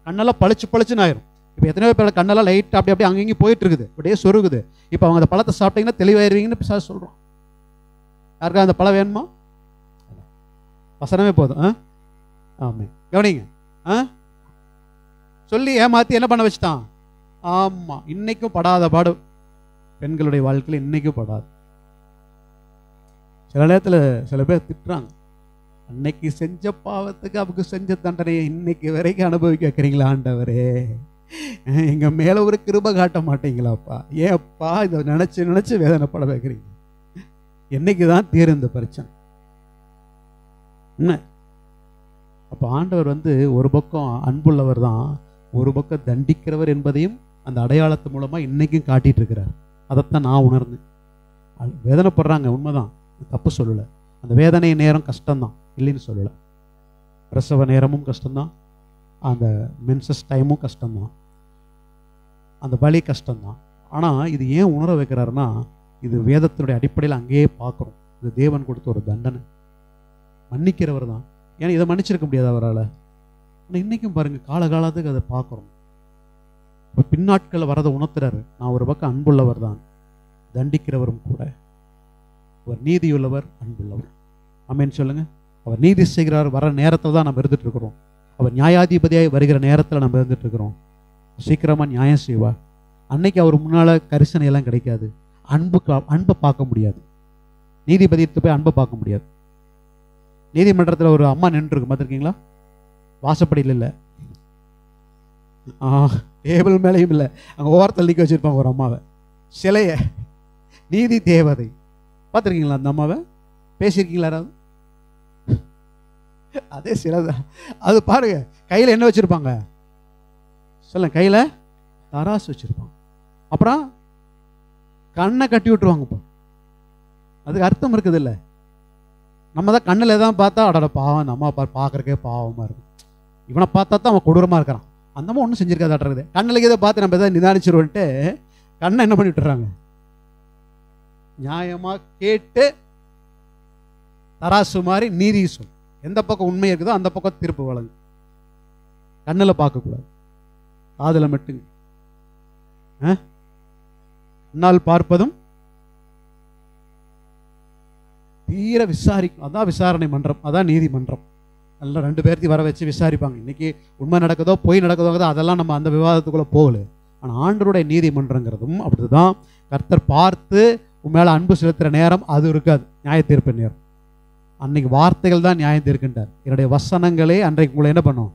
A: கண்ணெல்லாம் பளிச்சு பளிச்சுன்னு ஆயிரும். இப்போ எத்தனையோ பேர் கண்ணெல்லாம் லைட் அப்படி அப்படியே அங்கேயும் போயிட்டு இருக்குது, அப்படியே சொருகுது. இப்போ அவங்க அந்த பழத்தை சாப்பிட்டீங்கன்னா தெளிவாயிருவீங்கன்னு பிசாசு சொல்றோம். யாருக்கா அந்த பழம் வேணுமா? வசனமே போதும். ஆமே, கவனிங்க. சொல்லி ஏமாத்தி என்ன பண்ண வச்சுட்டான்? ஆமா, இன்னைக்கும் படாத பாடு பெண்களுடைய வாழ்க்கையில் இன்னைக்கும் படாது. சில நேரத்தில் சில பேர் திட்டுறாங்க, அன்னைக்கு செஞ்ச பாவத்துக்கு அவங்க செஞ்ச தண்டனையை இன்னைக்கு வரைக்கும் அனுபவிக்க வைக்கிறீங்களா ஆண்டவரே, எங்க மேல ஒரு கிருபை காட்ட மாட்டீங்களாப்பா, ஏப்பா இதை நினைச்சு நினைச்சு வேதனைப்பட வைக்கிறீங்க, என்னைக்குதான் தீரும் இந்த பிரச்சனை? என்ன? அப்ப ஆண்டவர் ஒரு பக்கம் அன்புள்ளவர் தான், ஒரு பக்கம் தண்டிக்கிறவர் என்பதையும் அந்த அடையாளத்து மூலமா இன்னைக்கும் காட்டிட்டு இருக்கிறார். அதைத்தான் நான் உணர்ந்தேன். வேதனைப்படுறாங்க, உண்மைதான், தப்பு சொல்லல. அந்த வேதனை நேரம் கஷ்டம்தான், இல்லைன்னு சொல்லல. பிரசவ நேரமும் கஷ்டம்தான், அந்த மென்சஸ் டைமும் கஷ்டம்தான், அந்த வலி கஷ்டம்தான். ஆனா இது ஏன் உணர வைக்கிறாருன்னா, இது வேதத்தினுடைய அடிப்படையில் அங்கேயே பார்க்குறோம். இது தேவன் கொடுத்த ஒரு தண்டனை. மன்னிக்கிறவர் தான். ஏன்னா இதை மன்னிச்சிருக்க முடியாது அவரால். ஆனால் இன்னைக்கும் பாருங்க, காலகாலத்துக்கு அதை பார்க்குறோம். இப்போ பின்னாட்களில் வரதை உணர்த்துறாரு. நான் ஒரு பக்கம் அன்புள்ளவர் தான், தண்டிக்கிறவரும் கூட. அவர் நீதியுள்ளவர், அன்புள்ளவர். ஆமென் சொல்லுங்க. அவர் நீதி செய்கிறார். வர நேரத்தில் தான் நம்ம இருந்துட்டு இருக்கிறோம். அவர் நியாயாதிபதியாய் வருகிற நேரத்தில் நம்ம இருந்துட்டு இருக்கிறோம். சீக்கிரமாக நியாயம் செய்வார். அன்னைக்கு அவர் முன்னால் கரிசனை எல்லாம் கிடைக்காது. அன்பை பார்க்க முடியாது. நீதிபதியத்தை போய் அன்பை பார்க்க முடியாது. நீதிமன்றத்தில் ஒரு அம்மா நின்று இருக்கு, பார்த்துருக்கீங்களா? வாசப்படியில் இல்லை, டேபிள் மேலேயும் இல்லை, அங்கே ஓரத்தில் நிற்க வச்சிருப்பாங்க ஒரு அம்மாவை, சிலைய. நீதி தேவதை. பார்த்துருக்கீங்களா அந்த அம்மாவை? பேசியிருக்கீங்களா யாராவது? அதே சிலைதான் அது. பாருங்க, கையில் என்ன வச்சிருப்பாங்க சொல்ல? கையில் தராசு வச்சிருப்பாங்க. அப்புறம் கண்ணை கட்டி விட்டுருவாங்க. அதுக்கு அர்த்தம் இருக்குது இல்லை? நம்ம தான் கண்ணில் தான் பார்த்தா அடட பாவம், அந்த அம்மா பார்க்கறக்கே பாவமாக இருக்கும், இவனை பார்த்தா தான் அவன் கொடூரமாக இருக்கிறான், அந்த அம்மா ஒன்றும் செஞ்சிருக்காதாட்டுறது, கண்ணில் இதை பார்த்து நம்ம எதாவது நிதானிச்சிருவோன்ட்டு கண்ணை என்ன பண்ணி விட்டுறாங்க. நியாயமாக கேட்டு தராசு மாதிரி நீதி சொல், எந்த பக்கம் உண்மை இருக்குதோ அந்த பக்கம் திருப்பு வழங்கு. கண்ணில் பார்க்கக்கூடாது, காதில் மட்டுங்க. கண்ணால் பார்ப்பதும் தீர விசாரிக்கும். அதான் விசாரணை மன்றம், அதான் நீதிமன்றம். நல்லா 2 பேர்த்தையும் வர வச்சு விசாரிப்பாங்க. இன்னைக்கு உண்மை நடக்குதோ பொய் நடக்குதோ அதெல்லாம் நம்ம அந்த விவாதத்துக்குள்ள போகல. ஆனால் ஆண்டவருடைய நீதிமன்றங்கிறதும் அப்படிதான். கர்த்தர் பார்த்து உன் மேல அன்பு செலுத்துற நேரம் அது இருக்காது, நியாய தீர்ப்பு நேரம். அன்னைக்கு வார்த்தைகள் தான் நியாயம் தீர்க்கின்றார். என்னுடைய வசனங்களே அன்றைக்கு உங்களை என்ன பண்ணும்?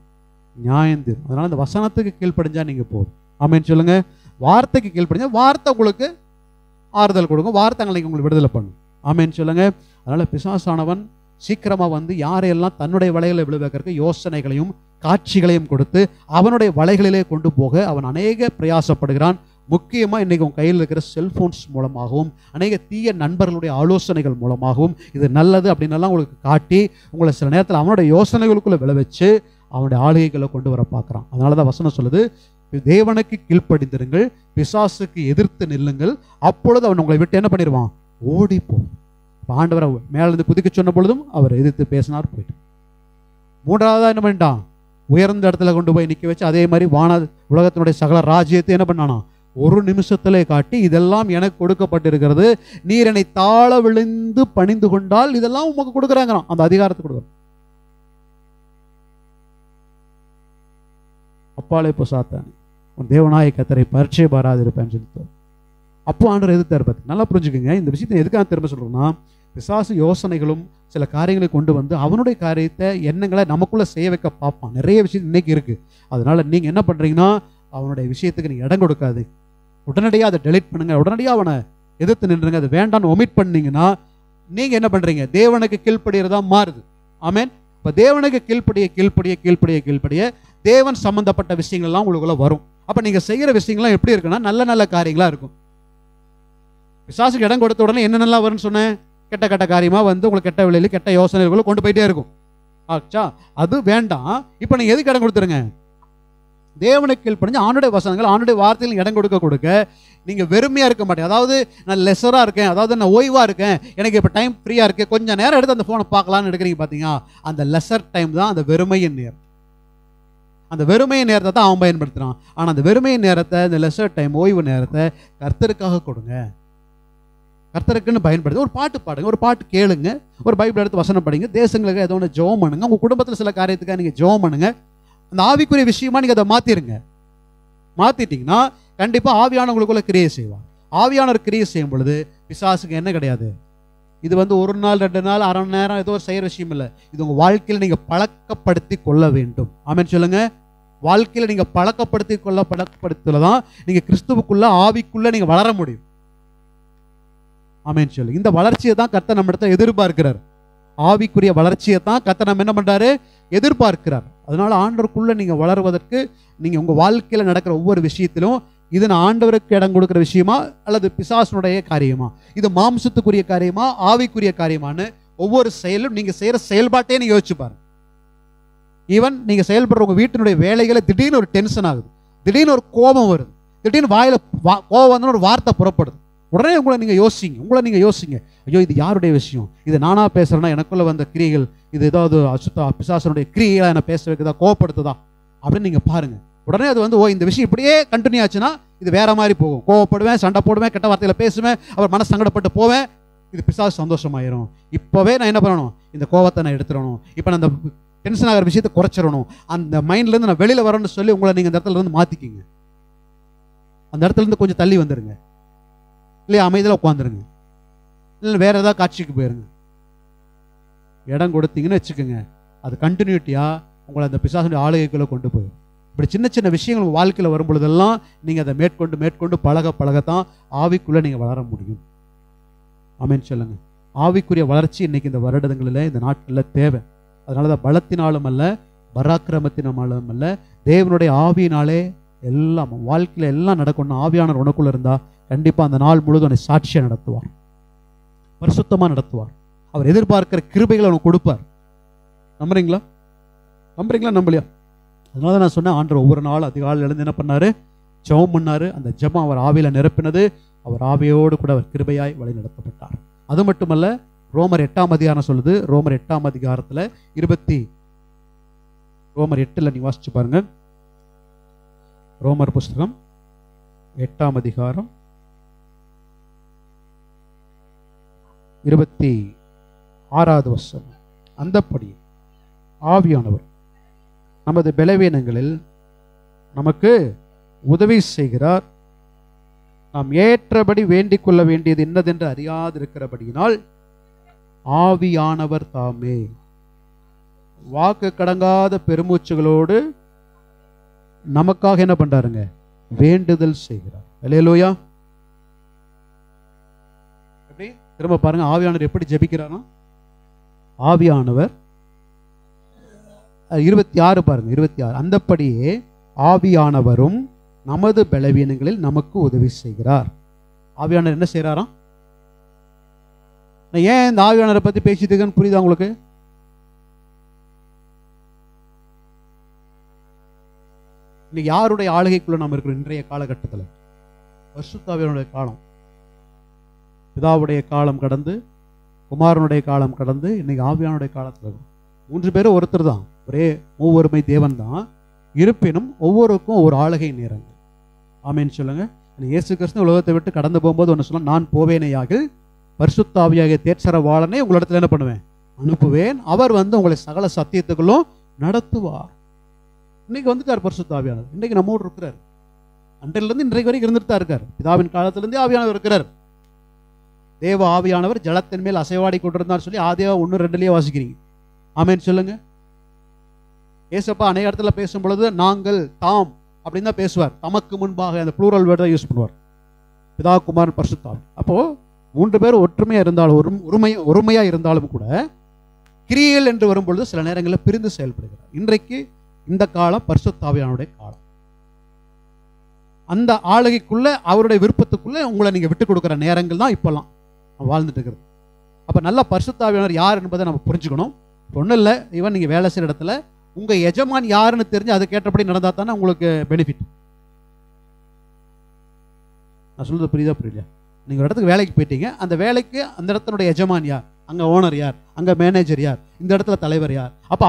A: நியாயம் தீர்க்கும். அதனால இந்த வசனத்துக்கு கீழ்ப்படிஞ்சா நீங்க போதும். ஆமென் சொல்லுங்க. வார்த்தைக்கு கீழ்ப்படிஞ்சா வார்த்தை உங்களுக்கு ஆறுதல் கொடுக்கும், வார்த்தை உங்களுக்கு விடுதலை பண்ணும். ஆமேன்னு சொல்லுங்க. அதனால பிசாசானவன் சீக்கிரமா வந்து யாரையெல்லாம் தன்னுடைய வலைகளை விழுவைக்கிறதுக்கு யோசனைகளையும் காட்சிகளையும் கொடுத்து அவனுடைய வலைகளிலே கொண்டு போக அவன் அநேக பிரயாசப்படுகிறான். முக்கியமாக இன்றைக்கி உங்கள் கையில் இருக்கிற செல்ஃபோன்ஸ் மூலமாகவும் அநேக தீய நண்பர்களுடைய ஆலோசனைகள் மூலமாகவும் இது நல்லது அப்படின்னெல்லாம் உங்களுக்கு காட்டி உங்களை சில நேரத்தில் அவனுடைய யோசனைகளுக்குள்ளே விளைவிச்சு அவனுடைய ஆளுகைகளை கொண்டு வர பார்க்குறான். அதனால தான் வசனம் சொல்லுது, தேவனுக்கு கீழ்ப்படிந்திருங்கள், பிசாசுக்கு எதிர்த்து நில்லுங்கள், அப்பொழுது அவன் உங்களை விட்டு என்ன பண்ணிடுவான், ஓடிப்போம். ஆண்டவர் மேலிருந்து குதிக்க சொன்ன பொழுதும் அவர் எதிர்த்து பேசினார், போயிட்டு. மூன்றாவதாக என்ன பண்ணிட்டான், உயர்ந்த இடத்துல கொண்டு போய் நிற்க வச்சு அதே மாதிரி உலகத்தினுடைய சகல ராஜ்யத்தை என்ன பண்ணானா ஒரு நிமிஷத்திலே காட்டி, இதெல்லாம் எனக்கு கொடுக்கப்பட்டிருக்கிறது, நீர் என்னை தாழ விழுந்து பணிந்து கொண்டால் இதெல்லாம் உமக்கு கொடுக்குறாங்கிறான். அந்த அதிகாரத்தை கொடுக்குறான். அப்பாலே இப்போ சாத்தானே, உன் தேவனாய கர்த்தரை பரீட்சை பாராதிருப்பேன்னு சொல்லிட்டு அப்போ ஆண்டவர் எதிர்த்தார். பார்த்து நல்லா புரிஞ்சுக்குங்க. இந்த விஷயத்தை எதுக்காக திரும்ப சொல்றோம்னா, பிசாசு யோசனைகளும் சில காரியங்களை கொண்டு வந்து அவனுடைய காரியத்தை எண்ணங்களை நமக்குள்ள செய்ய வைக்க பார்ப்பான். நிறைய விஷயம் இன்னைக்கு இருக்கு. அதனால நீங்க என்ன பண்றீங்கன்னா, அவனுடைய விஷயத்துக்கு நீங்க இடம் கொடுக்காது, உடனடியாக அதை டெலிட் பண்ணுங்க, உடனடியாக அவனை எதிர்த்து நின்றுங்க. அது வேண்டான்னு ஒமிட் பண்ணீங்கன்னா நீங்க என்ன பண்றீங்க, தேவனுக்கு கீழ்ப்படியறதா மாறுது. ஆமேன். இப்போ தேவனுக்கு கீழ்ப்படிய கீழ்ப்படிய கீழ்ப்படிய கீழ்ப்படிய தேவன் சம்பந்தப்பட்ட விஷயங்கள்லாம் உங்களுக்குள்ள வரும். அப்ப நீங்க செய்யற விஷயங்கள்லாம் எப்படி இருக்குன்னா, நல்ல நல்ல காரியங்களா இருக்கும். பிசாசுக்கு இடம் கொடுத்த உடனே என்னென்னலாம் வரும்னு சொன்னேன், கெட்ட கெட்ட காரியமா வந்து உங்களுக்கு கெட்ட விலையில கெட்ட யோசனைகளும் கொண்டு போயிட்டே இருக்கும். ஆச்சா, அது வேண்டாம். இப்போ நீங்க எதுக்கு இடம் கொடுத்துருங்க, தேவனுக்கு கீழ்ப்படிஞ்சு ஆண்டுடைய வசனங்கள் ஆண்டுடைய வார்த்தைகள் இடம் கொடுக்க கொடுக்க நீங்க வெறுமையா இருக்க மாட்டேங்க. அதாவது நான் லெஸரா இருக்கேன், அதாவது நான் ஓய்வா இருக்கேன், எனக்கு இப்போ டைம் ஃப்ரீயா இருக்கு, கொஞ்சம் நேரம் எடுத்து அந்த போனை பார்க்கலான்னு எடுக்கிறீங்க பார்த்தீங்க, அந்த லெஸர் டைம் தான் அந்த வெறுமையின் நேரம். அந்த வெறுமையின் நேரத்தை தான் அவன் பயன்படுத்துறான். ஆனால் அந்த வெறுமையின் நேரத்தை, இந்த லெஸர் டைம் ஓய்வு நேரத்தை கர்த்தருக்காக கொடுங்க. கர்த்தருக்குன்னு பயன்படுத்தி ஒரு பாட்டு பாடுங்க, ஒரு பாட்டு கேளுங்க, ஒரு பைபிள் எடுத்து வசனம் படிங்க, தேசங்களுக்கு ஏதோ ஒன்று ஜெபம் பண்ணுங்க, உங்கள் குடும்பத்தில் சில காரியத்துக்காக நீங்கள் ஜெபம் பண்ணுங்க. அந்த ஆவிக்குரிய விஷயமா நீங்கள் அதை மாற்றிடுங்க. மாற்றிட்டீங்கன்னா கண்டிப்பாக ஆவியானவங்களுக்குள்ள கிரியை செய்வார். ஆவியானவர் கிரியை செய்யும் பொழுது பிசாசுக்கு என்ன கிடையாது, இது வந்து ஒரு நாள் 2 நாள் அரை மணி நேரம் ஏதோ ஒரு செய்கிற விஷயம் இல்லை. இது உங்கள் வாழ்க்கையில் நீங்கள் பழக்கப்படுத்தி கொள்ள வேண்டும். ஆமென் சொல்லுங்க. வாழ்க்கையில் நீங்கள் பழக்கப்படுத்தல தான் நீங்கள் கிறிஸ்துவுக்குள்ள ஆவிக்குள்ள நீங்கள் வளர முடியும். ஆமென் சொல்லு. இந்த வளர்ச்சியை தான் கர்த்தர் நம்ம இடத்துல எதிர்பார்க்கிறார். ஆவிக்குரிய வளர்ச்சியை தான் கர்த்தர் நம்ம என்ன பண்றாரு, எதிர்பார்க்கிறார். அதனால ஆண்டவருக்குள்ள நீங்க வளருவதற்கு நீங்க உங்க வாழ்க்கையில நடக்கிற ஒவ்வொரு விஷயத்திலும் இது நான் ஆண்டவருக்கு இடம் கொடுக்கிற விஷயமா அல்லது பிசாசுனுடைய காரியமா, இது மாம்சத்துக்குரிய காரியமா ஆவிக்குரிய காரியமானு ஒவ்வொரு செயலும் நீங்க செய்யற செயல்பாட்டையே நீங்க யோசிச்சு பாருங்க. ஈவன் நீங்க செயல்படுற உங்க வீட்டினுடைய வேலைகளை திடீர்னு ஒரு டென்ஷன் ஆகுது, திடீர்னு ஒரு கோபம் வருது, திடீர்னு வாயில கோபம் வந்து ஒரு வார்த்தை புறப்படுது, உடனே உங்களை நீங்க யோசிங்க, ஐயோ இது யாருடைய விஷயம், இது நானா பேசுறேன்னா எனக்குள்ள வந்த கிரியைகள், இது ஏதாவது அசுத்தா பிசாசனுடைய கிரியைகளா என்ன பேச வைக்குதா, கோவப்படுத்துதா அப்படின்னு நீங்க பாருங்க. உடனே அது வந்து இந்த விஷயம் இப்படியே கண்டினியூ ஆச்சுன்னா இது வேற மாதிரி போகும். கோவப்படுவேன், சண்டை போடுவேன், கெட்ட வார்த்தையில பேசுவேன், அவர் மனசு சங்கடப்பட்டு போவேன், இது பிசாசு சந்தோஷமாயிரும். இப்பவே நான் என்ன பண்ணணும், இந்த கோவத்தை நான் எடுத்துடணும், இப்போ நான் அந்த டென்ஷன் ஆகிற விஷயத்தை குறைச்சிடணும், அந்த மைண்ட்ல இருந்து நான் வெளியில வரணும்னு சொல்லி உங்களை நீங்க அந்த இடத்துல இருந்து மாத்திக்கிங்க. அந்த இடத்துல இருந்து கொஞ்சம் தள்ளி வந்துருங்க, இல்லையா அமைதியில் உட்காந்துருங்க, இல்லை வேற ஏதாவது காட்சிக்கு போயிருங்க. இடம் கொடுத்தீங்கன்னு வச்சுக்கோங்க, அது கண்டினியூட்டியா உங்களை அந்த பிசாசுடைய ஆளுகைக்குள்ள கொண்டு போயிடும். இப்படி சின்ன சின்ன விஷயங்கள் உங்கள் வாழ்க்கையில் வரும் பொழுதெல்லாம் நீங்கள் அதை மேற்கொண்டு பழகத்தான் ஆவிக்குள்ளே நீங்கள் வளர முடியும். ஆமென் சொல்லுங்க. ஆவிக்குரிய வளர்ச்சி இன்னைக்கு இந்த வருடங்களில் இந்த நாட்களில் தேவை. அதனால தான் பலத்தினாலும் அல்ல பராக்கிரமத்தினாலும் அல்ல, தேவனுடைய ஆவியினாலே எல்லாம் வாழ்க்கையில் எல்லாம் நடக்கணும். ஆவியானவர் உனக்குள்ள இருந்தா கண்டிப்பா அந்த நாள் முழுவதும் அவனை சாட்சியா நடத்துவார், பரிசுத்தமா நடத்துவார். அவர் எதிர்பார்க்கிற கிருபைகளை அவனுக்கு கொடுப்பார். நம்புறீங்களா? நம்பலையா? அதனால நான் சொன்னேன், ஆண்டவர் ஒவ்வொரு நாள் அதிகாலையில் எழுந்து என்ன பண்ணாரு, ஜெபம் பண்ணாரு. அந்த ஜெபம் அவர் ஆவியில நிரப்பினது. அவர் ஆவியோடு கூட அவர் கிருபையாய் வழி நடத்தப்பட்டார். அது மட்டுமல்ல, ரோமர் 8ஆம் அதிகாரம் சொல்லுது. ரோமர் 8ஆம் அதிகாரத்துல ரோமர் 8ல் நீ வாசிச்சு பாருங்க. ரோமர் புஸ்தகம் 8ஆம் அதிகாரம் 26வது வசனம். அந்தப்படி ஆவியானவர் நமது பலவீனங்களில் நமக்கு உதவி செய்கிறார். நாம் ஏற்றபடி வேண்டிக் கொள்ள வேண்டியது என்னதென்று அறியாதிருக்கிறபடியினால் ஆவியானவர் தாமே வாக்கு கடங்காத பெருமூச்சுகளோடு நமக்காக என்ன பண்றாருங்க, வேண்டுதல் செய்கிறார். அல்லேலூயா. எப்படி திரும்ப பாருங்க, ஆவியானவர் எப்படி ஜெபிக்கிறாரா? ஆவியானவர் 26 பாருங்க, 26. அந்தப்படியே ஆவியானவரும் நமது பலவீனங்களில் நமக்கு உதவி செய்கிறார். ஆவியானவர் என்ன செய்யறாராம்? நான் ஏன் இந்த ஆவியானவரை பத்தி பேசிட்டு இருக்கேன்னு புரியுதா உங்களுக்கு? இன்னைக்கு யாருடைய ஆளுகைக்குள்ள நாம் இருக்கிறோம்? இன்றைய காலகட்டத்தில் பரிசுத்த ஆவியானவருடைய காலம். பிதாவுடைய காலம் கடந்து, குமாரனுடைய காலம் கடந்து, இன்னைக்கு ஆவியானுடைய காலத்தில் இருக்கும். 3 பேரும் ஒருத்தர் தான், ஒரே மூவொருமை தேவன் தான். இருப்பினும் ஒவ்வொருக்கும் ஒரு ஆளுகை நேரங்கள். ஆமேன்னு சொல்லுங்க. இயேசு கிறிஸ்து உலகத்தை விட்டு கடந்து போகும்போது ஒன்று சொல்ல, நான் போவேனையாக பரிசுத்த ஆவியாகிய தேற்றரவாளனை உங்களிடத்துல என்ன பண்ணுவேன்? அனுப்புவேன். அவர் உங்களை சகல சத்தியத்துக்குள்ளும் நடத்துவார். இன்னைக்கு வந்துட்டார் பரிசுத்த ஆவியானவர். இன்னைக்கு நம்மோடு இருக்கிறார். அன்றையிலிருந்து இன்றைக்கு வரைக்கும் இருந்துட்டு தான் இருக்கார். பிதாவின் காலத்திலிருந்தே ஆவியானவர் இருக்கிறார். தேவ ஆவியானவர் ஜலத்தின் மேல் அசைவாடி கொண்டிருந்தார் சொல்லி ஆதியா 1:2 வாசிக்கிறீங்க. ஆமேன்னு சொல்லுங்க. ஏசப்பா அநேக இடத்துல பேசும் பொழுது நாங்கள், தாம் அப்படின்னு தான் பேசுவார். தமக்கு முன்பாக அந்த ப்ளூரல் வேர்டு தான் யூஸ் பண்ணுவார். பிதா, குமாரன், பரிசுத்த ஆவி. அப்போ 3 பேர் ஒற்றுமையா இருந்தாலும், ஒருமையா இருந்தாலும் கூட கிரியைகள் என்று வரும்பொழுது சில நேரங்களில் பிரிந்து செயல்படுகிறார். இன்றைக்கு இந்த காலம் பரிசுத்த ஆவியானுடைய காலம். அந்த ஆளுகைக்குள்ள, அவருடைய விருப்பத்துக்குள்ள உங்களை நீங்க விட்டு கொடுக்குற நேரங்கள் தான் இப்பெல்லாம் வாழ்ந்துட்டு இருக்கிறது. அப்ப நல்ல பரிசுத்த ஆவியானவர் யார் என்பதை நம்ம புரிஞ்சுக்கணும். ஒன்றும் இல்லை, ஈவன் நீங்க வேலை செய்யற இடத்துல உங்க எஜமான் யாருன்னு தெரிஞ்சு அது கேட்டபடி நடந்தா தானே உங்களுக்கு பெனிஃபிட். நான் சொல்றது புரியுதா புரியல? நீங்க ஒரு இடத்துக்கு வேலைக்கு போயிட்டீங்க, அந்த வேலைக்கு அந்த இடத்தினுடைய எஜமான் யார், அங்க ஓனர் யார், அங்க மேனேஜர் யார், இந்த இடத்துல தலைவர் யார், அப்ப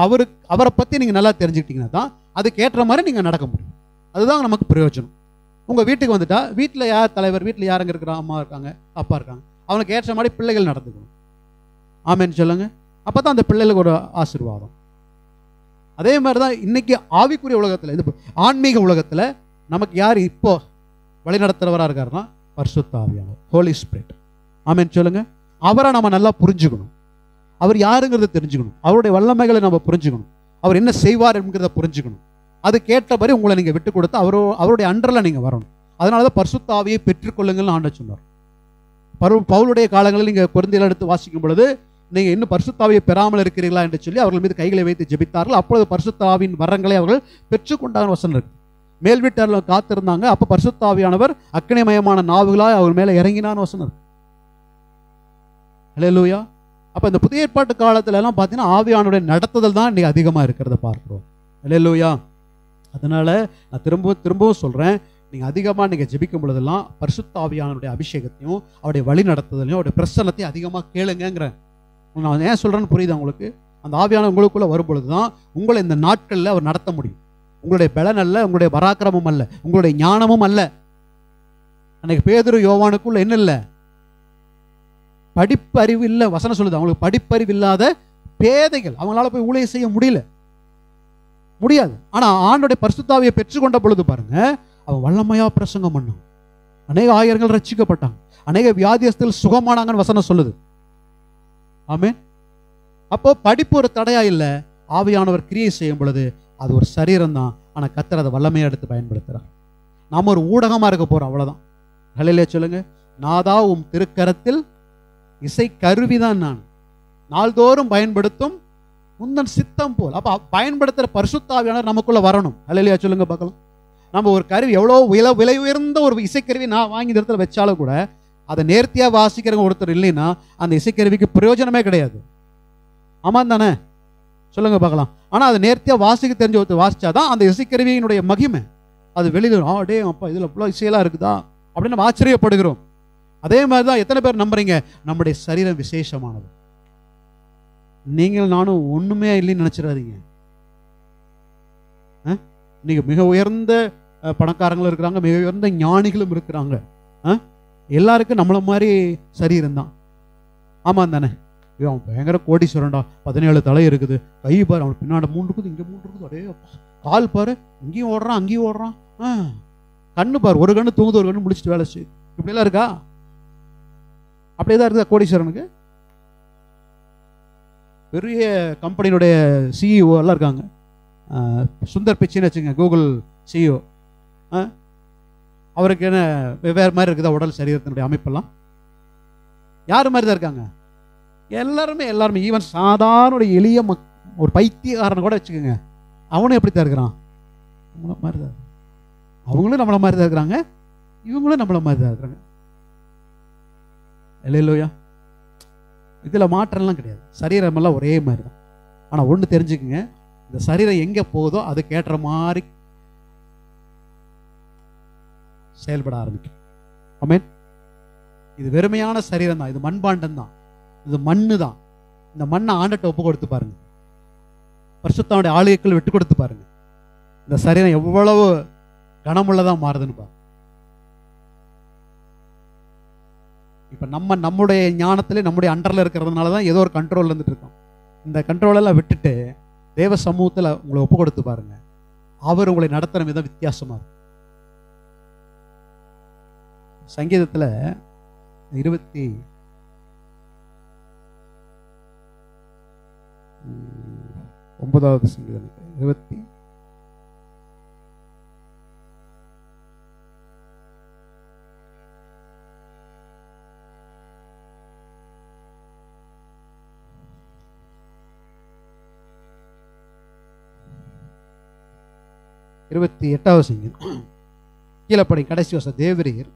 A: அவரை பத்தி நீங்க நல்லா தெரிஞ்சுக்கிட்டீங்கன்னா தான் அதுக்கு ஏற்ற மாதிரி நீங்க நடக்க முடியும். அதுதான் நமக்கு பிரயோஜனம். உங்க வீட்டுக்கு வந்துட்டா வீட்டில் யார் தலைவர், வீட்டில் யாருங்க இருக்கிறா, அம்மா இருக்காங்க, அப்பா இருக்காங்க, அவனுக்கு ஏற்ற மாதிரி பிள்ளைகள் நடந்துக்கணும். ஆமேன்னு சொல்லுங்க. அப்பதான் அந்த பிள்ளைகளுக்கு ஒரு ஆசீர்வாதம். அதே மாதிரிதான் இன்னைக்கு ஆவிக்குரிய உலகத்துல, இது ஆன்மீக உலகத்துல நமக்கு யார் இப்போ வழிநடத்துறவரா இருக்காருன்னா பரிசுத்த ஆவியானவர், ஹோலி ஸ்பிரிட். ஆமேன்னு சொல்லுங்க. அவரை நம்ம நல்லா புரிஞ்சுக்கணும். அவர் யாருங்கிறத தெரிஞ்சுக்கணும். அவருடைய வல்லமைகளை நம்ம புரிஞ்சுக்கணும். அவர் என்ன செய்வார் என்கிறத புரிஞ்சுக்கணும். அதுக்கேற்றபடி உங்களை நீங்க விட்டு கொடுத்து அவருடைய அண்டரில் நீங்க வரணும். அதனாலதான் பரிசுத்த ஆவியை பெற்றுக்கொள்ளுங்கள்னு ஆண்டவர் சொன்னார். பவுலுடைய காலங்களில் நீங்க கொரிந்தியர் எடுத்து வாசிக்கும் பொழுது, நீங்க இன்னும் பரிசுத்த ஆவியை பெறாமல் இருக்கிறீர்களா என்று சொல்லி அவர்கள் மீது கைகளை வைத்து ஜெபித்தார்கள். அப்பொழுது பரிசுத்த ஆவியின் வரங்களை அவர்கள் பெற்றுக்கொண்டாங்க வசனம் இருக்கு. மேல் வீட்டார்கள் காத்திருந்தாங்க. அப்ப பரிசுத்த ஆவியானவர் அக்கினிமயமான நாவுகளாய் அவர் மேல இறங்கினான்னு வசனம் இருக்கு. அல்லேலூயா. அப்ப இந்த புதிய ஏற்பாட்டு காலத்துல எல்லாம் பாத்தீங்கன்னா ஆவியானுடைய நடத்துதல் தான் இன்னைக்கு அதிகமா இருக்கிறத பார்க்கிறோம். அல்லேலூயா. அதனால நான் திரும்பவும் சொல்றேன், நீங்க அதிகமா நீங்க ஜெபிக்கும் பொழுதெல்லாம் பரிசுத்த ஆவியானுடைய அபிஷேகத்தையும் அவருடைய வழி நடத்துதலையும் அவருடைய பிரசன்னத்தையும் அதிகமா கேளுங்கிறேன். நான் ஏன் சொல்றேன்னு புரியுது உங்களுக்கு? அந்த ஆவியான உங்களுக்குள்ள வரும் பொழுதுதான் உங்களை இந்த நாட்கள்ல அவர் நடத்த முடியும். உங்களுடைய பலன் அல்ல, உங்களுடைய பராக்கிரமம் அல்ல, உங்களுடைய ஞானமும் அல்ல. அன்னைக்கு பேதுரு யோவானுக்குள்ள என்ன இல்லை? படிப்பறிவு இல்லை. வசனம் சொல்லுது, அவங்களுக்கு படிப்பறிவு இல்லாத பேதைகள். அவங்களால போய் ஊழியம் செய்ய முடியாது. ஆனா ஆண்டோடைய பரிசுத்த ஆவியை பெற்றுக்கொண்ட பொழுது பாருங்க, அவன் வல்லமையா பிரசங்கம் பண்ணான். அநேக ஆயிரங்கள் ரட்சிக்கப்பட்டாங்க, அநேக வியாதியஸ்தர்கள் சுகமானாங்கன்னு வசனம் சொல்லுது. ஆமென். அப்போ படிப்பு ஒரு தடையா இல்லை. ஆவியானவர் கிரியை செய்யும் பொழுது அது ஒரு சரீரம் தான். ஆனா கர்த்தர் அதை வல்லமையா எடுத்து பயன்படுத்துறார். நாம ஒரு ஊடகமா இருக்க போறோம், அவ்வளவுதான். ஹல்லேலூயா சொல்லுங்க. நாதா உம் திருக்கரத்தில் இசை கருவிதான் நான், நாள்தோறும் பயன்படுத்தும் முந்தன் சித்தம் போல். அப்ப பயன்படுத்துற பரிசுத்த ஆவியானவர் நமக்குள்ள வரணும். ஹல்லேலூயா சொல்லுங்க பார்க்கலாம். நம்ம ஒரு கருவி எவ்வளவு விலை உயர்ந்த ஒரு இசைக்கருவி நான் வாங்கி இந்த இடத்துல வச்சாலும் கூட அதை நேர்த்தியா வாசிக்கிறவங்க ஒருத்தர் இல்லைன்னா அந்த இசைக்கருவிக்கு பிரயோஜனமே கிடையாது. ஆமா தானே? சொல்லுங்க பார்க்கலாம். ஆனா அதை நேர்த்தியா வாசிக்க தெரிஞ்ச ஒருத்தர் வாசிச்சாதான் அந்த இசைக்கருவியினுடைய மகிமை அது வெளியில, டே அப்பா இதுல இவ்வளவு இசையெல்லாம் இருக்குதா அப்படின்னு நம்ம ஆச்சரியப்படுகிறோம். அதே மாதிரிதான் எத்தனை பேர் நம்புறீங்க நம்முடைய சரீரம் விசேஷமானது? நீங்கள் நானும் ஒண்ணுமே இல்லைன்னு நினைச்சிடாதீங்க. நீங்க மிக உயர்ந்த பணக்காரங்களும் இருக்கிறாங்க, மிக உயர்ந்த ஞானிகளும் இருக்கிறாங்க. எல்லாருக்கும் நம்மள மாதிரி சரீரம் தான். ஆமா தானே? அவன் பயங்கர கோடீஸ்வரன்டா, 17 தலை இருக்குது, கை பாரு, அவன் பின்னாடி 3 இருக்குது, இங்க 3 இருக்குது, அடே கால் பாரு, இங்கேயும் ஓடுறான் அங்கேயும் ஓடுறான், கண்ணு பாரு, ஒரு கண்ணு தூங்குது ஒரு கண்ணு முடிச்சுட்டு வேலை செய்யுது. இப்படி எல்லாம் இருக்கா? அப்படியேதான் இருக்குதா கோடீஸ்வரனுக்கு? பெரிய கம்பெனியுடைய சிஇஓ எல்லாம் இருக்காங்க. சுந்தர் பிச்சைன்னு வச்சுங்க, கூகுள் சிஇஓ. அவருக்கு என்ன வெவ்வேறு மாதிரி இருக்குதா உடல் சரீரத்தினுடைய அமைப்பெல்லாம்? யார் மாதிரி தான் இருக்காங்க? எல்லாருமே ஈவன் சாதாரண எளிய ஒரு பைத்தியக்காரனை கூட வச்சுக்கோங்க, அவனும் எப்படி தான் இருக்கிறான்? நம்மள மாதிரி தான். அவங்களும் நம்மள மாதிரி தான் இருக்கிறாங்க, இவங்களும் நம்மள மாதிரி தான் இருக்கிறாங்க. இல்லையா? இதில் மாற்றம்லாம் கிடையாது. சரீரமெல்லாம் ஒரே மாதிரி தான். ஆனால் ஒன்று தெரிஞ்சுக்குங்க, இந்த சரீரம் எங்கே போகுதோ அதுக்கு ஏற்ற மாதிரி செயல்பட ஆரம்பிக்கும். ஆமென். இது வெறுமையான சரீரம் தான், இது மண்பாண்டம் தான், இது மண்ணு தான். இந்த மண்ணை ஆண்டட்ட ஒப்பு கொடுத்து பாருங்க, பரிசுத்தனுடைய ஆளுகைக்குள் விட்டு கொடுத்து பாருங்க, இந்த சரீரம் எவ்வளவு கனமுள்ளதான் மாறுதுன்னு பாருங்க. இப்ப நம்முடைய ஞானத்திலே நம்முடைய அண்டர்ல இருக்கிறதுனால தான் ஏதோ ஒரு கண்ட்ரோல் இருந்துட்டு இருக்கோம். இந்த கண்ட்ரோல் எல்லாம் விட்டுட்டு தேவ சமூகத்தில் உங்களை ஒப்பு கொடுத்து பாருங்க, அவர் உங்களை நடத்துற விதம் வித்தியாசமா இருக்கும். சங்கீதத்தில் 29வது சங்கீதம் 28வது சங்கீதம் கீழப்படி கடைசி வசனம். தேவரீர்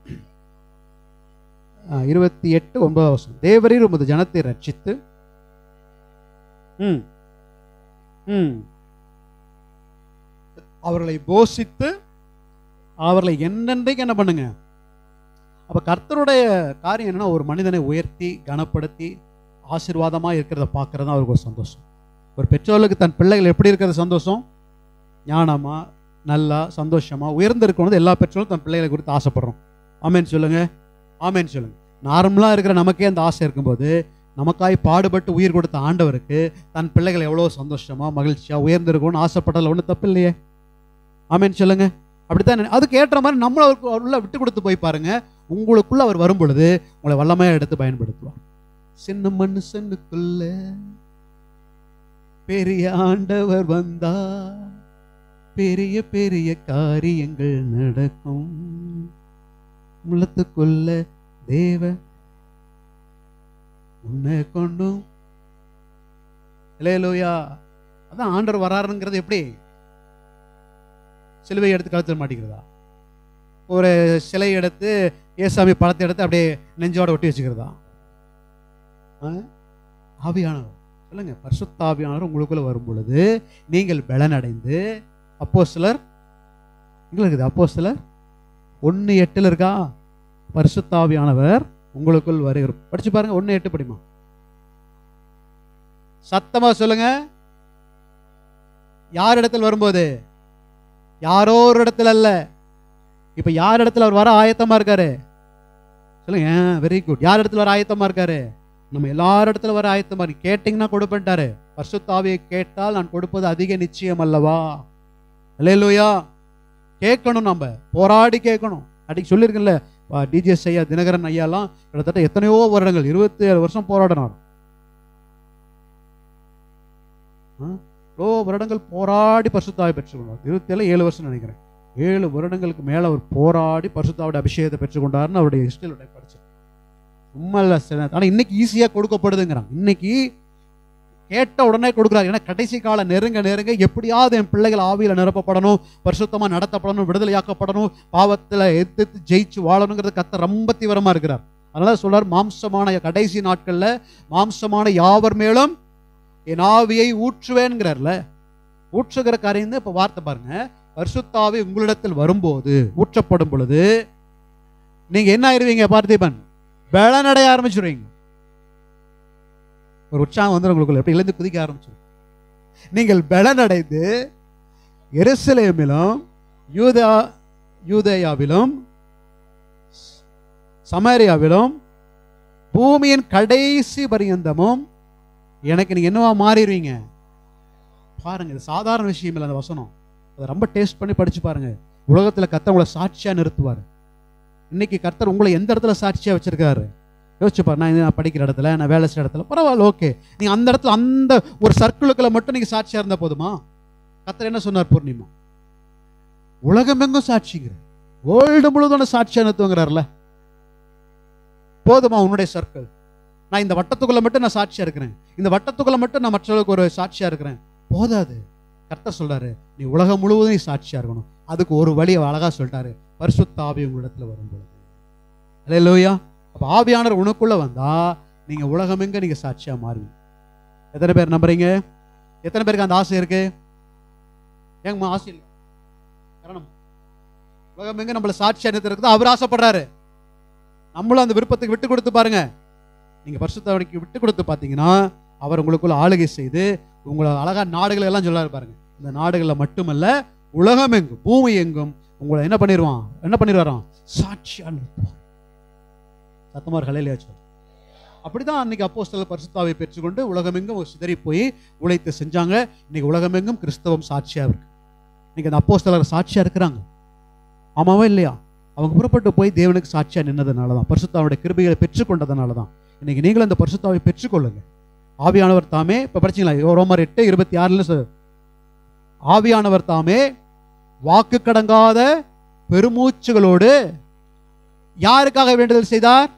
A: 28:9 வசனம். தேவரீர் உமது ஜனத்தை ரட்சித்து அவர்களை போஷித்து அவர்களை என்னென்றைக்கு என்ன பண்ணுங்க. அப்ப கர்த்தருடைய காரியம் என்னன்னா, ஒரு மனிதனை உயர்த்தி கனப்படுத்தி ஆசீர்வாதமா இருக்கிறத பார்க்கறது தான் அவருக்கு ஒரு சந்தோஷம். ஒரு பெற்றோருக்கு தன் பிள்ளைகள் எப்படி இருக்கிறது சந்தோஷம்? ஞானமா, நல்லா, சந்தோஷமா உயர்ந்திருக்கணும். எல்லா பெற்றோரும் தன் பிள்ளைகளை குறித்து ஆசைப்படுறோம். ஆமேன் சொல்லுங்க, ஆமேன் சொல்லுங்க. நார்மலா இருக்கிற நமக்கே அந்த ஆசை இருக்கும்போது, நமக்காய் பாடுபட்டு உயிர் கொடுத்த ஆண்டவருக்கு தன் பிள்ளைகள் எவ்வளோ சந்தோஷமா மகிழ்ச்சியா உயர்ந்திருக்கணும்னு ஆசைப்பட்டதில் ஒன்றும் தப்பு இல்லையே. ஆமேன் சொல்லுங்க. அப்படித்தான். அதுக்கு ஏற்ற மாதிரி நம்மளும் அவருக்கு உள்ள விட்டு கொடுத்து போய் பாருங்க, உங்களுக்குள்ள அவர் வரும் பொழுது உங்களை வல்லமையா எடுத்து பயன்படுத்துவார். சின்ன மனுஷனுக்குள்ள பெரிய ஆண்டவர் வந்தா பெரிய பெரிய காரியங்கள் நடக்கும். உள்ளத்துக்குள்ள தேவ உன்னை கொண்டும் இல்லையா. அதான் ஆண்டவர் வராருங்கிறது. எப்படி? சிலுவை எடுத்து கழுத்தில் மாட்டிக்கிறதா? ஒரு சிலை எடுத்து ஏசாமி பழத்தை எடுத்து அப்படியே நெஞ்சோட ஒட்டி வச்சுக்கிறதா? ஆவியானவர் சொல்லுங்க, பரிசுத்த ஆவியானவர் உங்களுக்குள்ள வரும் பொழுது நீங்கள் பலனடைந்து, அப்போஸ்தலர் இருக்குது, அப்போஸ்தலர் 1:8 இருக்கா? பரிசுத்த ஆவியானவர் உங்களுக்குள் வருகிறார். படிச்சு பாருங்க, 1:8 படிமா, சத்தமா சொல்லுங்க. யார் இடத்துல வரும்போது? யாரோ ஒரு இடத்துல அல்ல. இப்ப யார் இடத்துல அவர் வர ஆயத்தமா இருக்காரு? சொல்லுங்க. Very good. யார் இடத்துல வர ஆயத்தமா இருக்காரு? நம்ம எல்லார் இடத்துல வர ஆயத்தமா இருக்கு. கேட்டீங்கன்னா கொடுப்பேன்ட்டாரு. பரிசுத்த ஆவியை கேட்டால் நான் கொடுப்பது அதிக நிச்சயம் அல்லவா? அல்லேலூயா. கேட்கணும், நம்ம போராடி கேட்கணும். அன்னைக்கு சொல்லியிருக்கேன்ல, டிஜிஎஸ் ஐயா, தினகரன் ஐயாலாம் கிட்டத்தட்ட எத்தனையோ வருடங்கள், 27 வருஷம் போராடினார். வருடங்கள் போராடி பரிசுத்தாவை பெற்றுக்கொண்டார். 27 வருஷம் நினைக்கிறேன். 7 வருடங்களுக்கு மேல அவர் போராடி பரிசுத்தாவுடைய அபிஷேகத்தை பெற்றுக்கொண்டார்னு அவருடைய ஹிஸ்டரியோட படிச்சு. சும்மா இல்லை. ஆனா இன்னைக்கு ஈஸியா கொடுக்கப்படுதுங்கிறாங்க. இன்னைக்கு கேட்ட உடனே கொடுக்குறாரு. ஏன்னா கடைசி காலம் நெருங்க நெருங்க எப்படியாவது என் பிள்ளைகள் ஆவியில நிரப்பப்படணும், பரிசுத்தமா நடத்தப்படணும், விடுதலையாக்கப்படணும், பாவத்துல எதிர்த்து ஜெயிச்சு வாழணுங்கிறது கர்த்தர் ரொம்ப தீவிரமா இருக்கிறார். அதனால சொல்றார், மாம்சமான கடைசி நாட்கள்ல மாம்சமான யாவர் மேலும் என் ஆவியை ஊற்றுவேன்கிறார்ல. ஊற்றுகிற காரியம் தான். இப்ப வார்த்தை பாருங்க, பரிசுத்த ஆவி உங்களிடத்தில் வரும்போது, ஊற்றப்படும் பொழுது நீங்க என்ன ஆயிருவீங்க? பார்த்திபன், பலனடைய ஆரம்பிச்சுருவீங்க. ஒரு உற்சாகம் வந்து உங்களுக்குள்ள எப்படி இழந்து குதிக்க ஆரம்பிச்சிடும். நீங்கள் பலனடைந்து எருசலேமிலும் யூதேயாவிலும் சமாரியாவிலும் பூமியின் கடைசி பரியந்தமும் எனக்கு நீங்க என்னவா மாறிடுவீங்க. பாருங்க, இது சாதாரண விஷயம் இல்லை. அந்த வசனம் அதை ரொம்ப டேஸ்ட் பண்ணி படிச்சு பாருங்க. உலகத்துல கர்த்தர் உங்களை சாட்சியா நிறுத்துவார். இன்னைக்கு கர்த்தர் உங்களை எந்த இடத்துல சாட்சியா வச்சிருக்காரு யோசிச்சு பாரு. நான் படிக்கிற இடத்துல, நான் வேலை செய்யற இடத்துல, பரவாயில்ல, ஓகே. நீங்க அந்த இடத்துல அந்த ஒரு சர்க்கிளுக்குள்ள மட்டும் நீங்க சாட்சியா இருந்தா போதுமா? கர்த்தர் என்ன சொன்னார்? பூர்ணிமா, உலகம் எங்கும் சாட்சிங்கிற, வேர்ல்டு முழுவதும் சாட்சியா நிறுத்துங்கிறார்ல. போதுமா உன்னுடைய சர்க்கிள்? நான் இந்த வட்டத்துக்குள்ள மட்டும் நான் சாட்சியா இருக்கிறேன், இந்த வட்டத்துக்குள்ள மட்டும் நான் மற்றவர்களுக்கு ஒரு சாட்சியா இருக்கிறேன், போதாது. கர்த்தர் சொல்றாரு, நீ உலகம் முழுவதும் நீ சாட்சியா இருக்கணும். அதுக்கு ஒரு வழி அழகா சொல்லிட்டாரு, பரிசுத்த ஆவி உங்களிடத்துல வரும்பொழுது. அல்லேலூயா. அப்ப ஆவியானவர் உனக்குள்ள வந்தா நீங்க உலகம் எங்க நீங்க சாட்சியா மாறுவீங்க. எத்தனை பேர் நம்புறீங்க? எத்தனை பேருக்கு அந்த ஆசை இருக்கு? ஏங்கம்மா ஆசை இல்லை? காரணம் உலகம் எங்க நம்மள சாட்சியா நிறுத்துறது அவர் ஆசைப்படுறாரு. நம்மளும் அந்த விருப்பத்துக்கு விட்டு கொடுத்து பாருங்க. நீங்க பரிசுத்த ஆவிக்கு விட்டு கொடுத்து பார்த்தீங்கன்னா அவர் உங்களுக்குள்ள ஆளுகை செய்து உங்களை அழகா நாடுகள் எல்லாம் சொல்லாரு பாருங்க. இந்த நாடுகளில் மட்டுமல்ல, உலகம் எங்கும் பூமி எங்கும் உங்களை என்ன பண்ணிடுவாராம்? சாட்சியா நிறுத்துவார். சத்தமார் ஹல்லேலூயா. அப்படிதான் அன்னைக்கு அப்போஸ்தலர் பரிசுத்த ஆவியை பெற்றுக்கொண்டு உலகமெங்கும் சிதறி போய் உழைத்து செஞ்சாங்க. இன்னைக்கு உலகமெங்கும் கிறிஸ்தவம் சாட்சியா இருக்கு. இன்னைக்கு அந்த அப்போஸ்தலர் சாட்சியா இருக்கிறாங்க. ஆமாவா இல்லையா? அவங்க புறப்பட்டு போய் தேவனுக்கு சாட்சியா நின்னதுனால தான், பரிசுத்த ஆவியுடைய கிருபைகளை பெற்றுக்கொண்டதுனால தான். இன்னைக்கு நீங்களும் அந்த பரிசுத்த ஆவியை பெற்றுக்கொள்ளுங்க. ஆவியானவர் தாமே, இப்ப படிச்சீங்களா ரோமர் 8:26, ஆவியானவர் தாமே வாக்கு கடங்காத பெருமூச்சுகளோடு யாருக்காக வேண்டுதல் செய்தார்?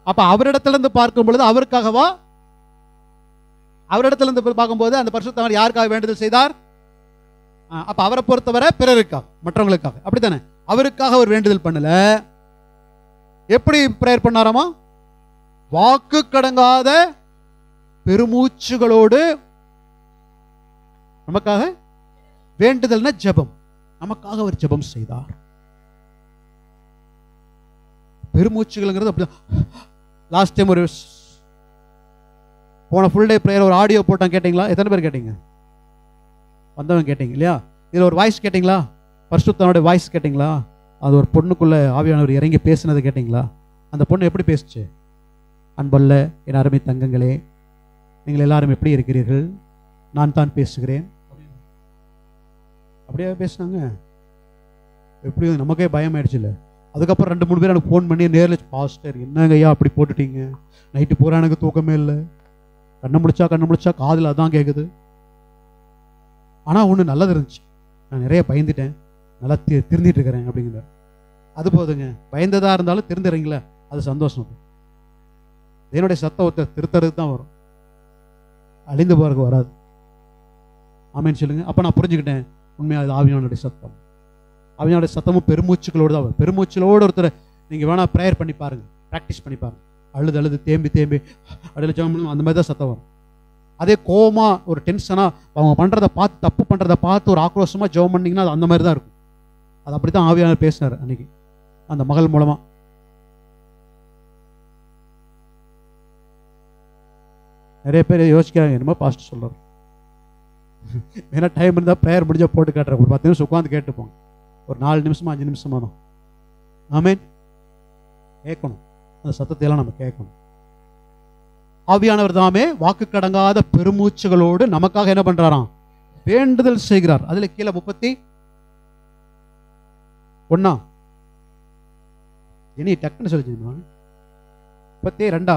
A: அப்ப அவரிடத்திலிருந்து பார்க்கும் பொழுது அவருக்காகவா? அவரிடத்திலிருந்து பார்க்கும்போது அந்த பரிசுத்தவர் யாருக்காக வேண்டுதல் செய்தார்? அப்ப அவரை பொறுத்தவரை பிறருக்காக, மற்றவங்களுக்காக, அப்படித்தானே? அவருக்காக அவர் வேண்டுதல் பண்ணல. எப்படி பிரேயர் பண்ணாராமா? வாக்கு கடங்காத பெருமூச்சுகளோடு நமக்காக வேண்டுதல்னா ஜெபம், நமக்காக அவர் ஜெபம் செய்தார். பெருமூச்சுகள்ங்கிறது அப்படிதான். லாஸ்ட் டைம் ஒரு போன ஃபுல் டே பிரேயர் ஒரு ஆடியோ போட்டான், கேட்டீங்களா? எத்தனை பேர் கேட்டீங்க? வந்தவங்க கேட்டீங்க இல்லையா? இதில் ஒரு வாய்ஸ் கேட்டீங்களா? பரிசுத்தனுடைய வாய்ஸ் கேட்டீங்களா? அது ஒரு பொண்ணுக்குள்ள ஆவியானவர் இறங்கி பேசினது கேட்டீங்களா? அந்த பொண்ணு எப்படி பேசுச்சு? அன்பல்ல என் அருமை தங்கங்களே, நீங்கள் எல்லாரும் எப்படி இருக்கிறீர்கள்? நான் தான் பேசுகிறேன். அப்படியே பேசினாங்க. எப்படி நமக்கே பயம் ஆயிடுச்சு இல்லை? அதுக்கப்புறம் 2-3 பேர் எனக்கு ஃபோன் பண்ணி நேரில், பாஸ்டர் என்னங்க ஐயா அப்படி போட்டுட்டீங்க, நைட்டு பூரா எனக்கு தூக்கமே இல்லை, கண்ணை முடிச்சா காதில் அதான் கேட்குது. ஆனால் ஒன்று நல்லது இருந்துச்சு, நான் நிறைய பயந்துட்டேன், நல்லா திருந்திட்டு இருக்கிறேன் அப்படிங்கிற. அது போதுங்க. பயந்ததாக இருந்தாலும் திருந்துறீங்களா, அது சந்தோஷம். என்னுடைய சத்தத்தை திருத்தறதுக்கு தான் வரும், அழிந்து போறதுக்கு வராது. ஆமேன்னு சொல்லுங்க. அப்போ நான் புரிஞ்சுக்கிட்டேன், உண்மையாக அது ஆவியானுடைய சத்தம். ஆவியானுடைய சத்தமும் பெருமூச்சுகளோடு தான் வரும். பெருமூச்சுகளோடு ஒருத்தர் நீங்கள் வேணா ப்ரேயர் பண்ணி பாருங்க, ப்ராக்டிஸ் பண்ணி பாருங்க. அழுது தேம்பி அடையில ஜெபம் பண்ணணும், அந்த மாதிரி தான் சத்தம் வரும். அதே கோமா ஒரு டென்ஷனாக அவங்க பண்ணுறதை பார்த்து, தப்பு பண்ணுறதை பார்த்து ஒரு ஆக்ரோஷமாக ஜெபம் பண்ணிங்கன்னா அது அந்த மாதிரி தான் இருக்கும். அது அப்படி தான் ஆவியானவர் பேசினார் அன்னைக்கு அந்த மகள் மூலமாக. நிறைய பேர் யோசிக்கிறாங்க, என்னமோ பாஸ்டர் சொல்கிறார். ஏன்னா டைம் இருந்தால் ப்ரேயர் முடிஞ்சால் போட்டு காட்டுறேன், ஒரு 10 நிமிஷம் உட்காந்து கேட்டுப்போங்க, ஒரு 4 நிமிஷமா 5 நிமிஷமா தான். ஆமேன். கேட்கணும், அந்த சத்தத்தையெல்லாம் நம்ம கேட்கணும். ஆவியானவர் தாமே வாக்கு கடங்காத பெருமூச்சுகளோடு நமக்காக என்ன பண்றாராம்? வேண்டுதல் செய்கிறார். அதுல கீழே 31 இனி டக்குன்னு சொல்லிச்சுமா 32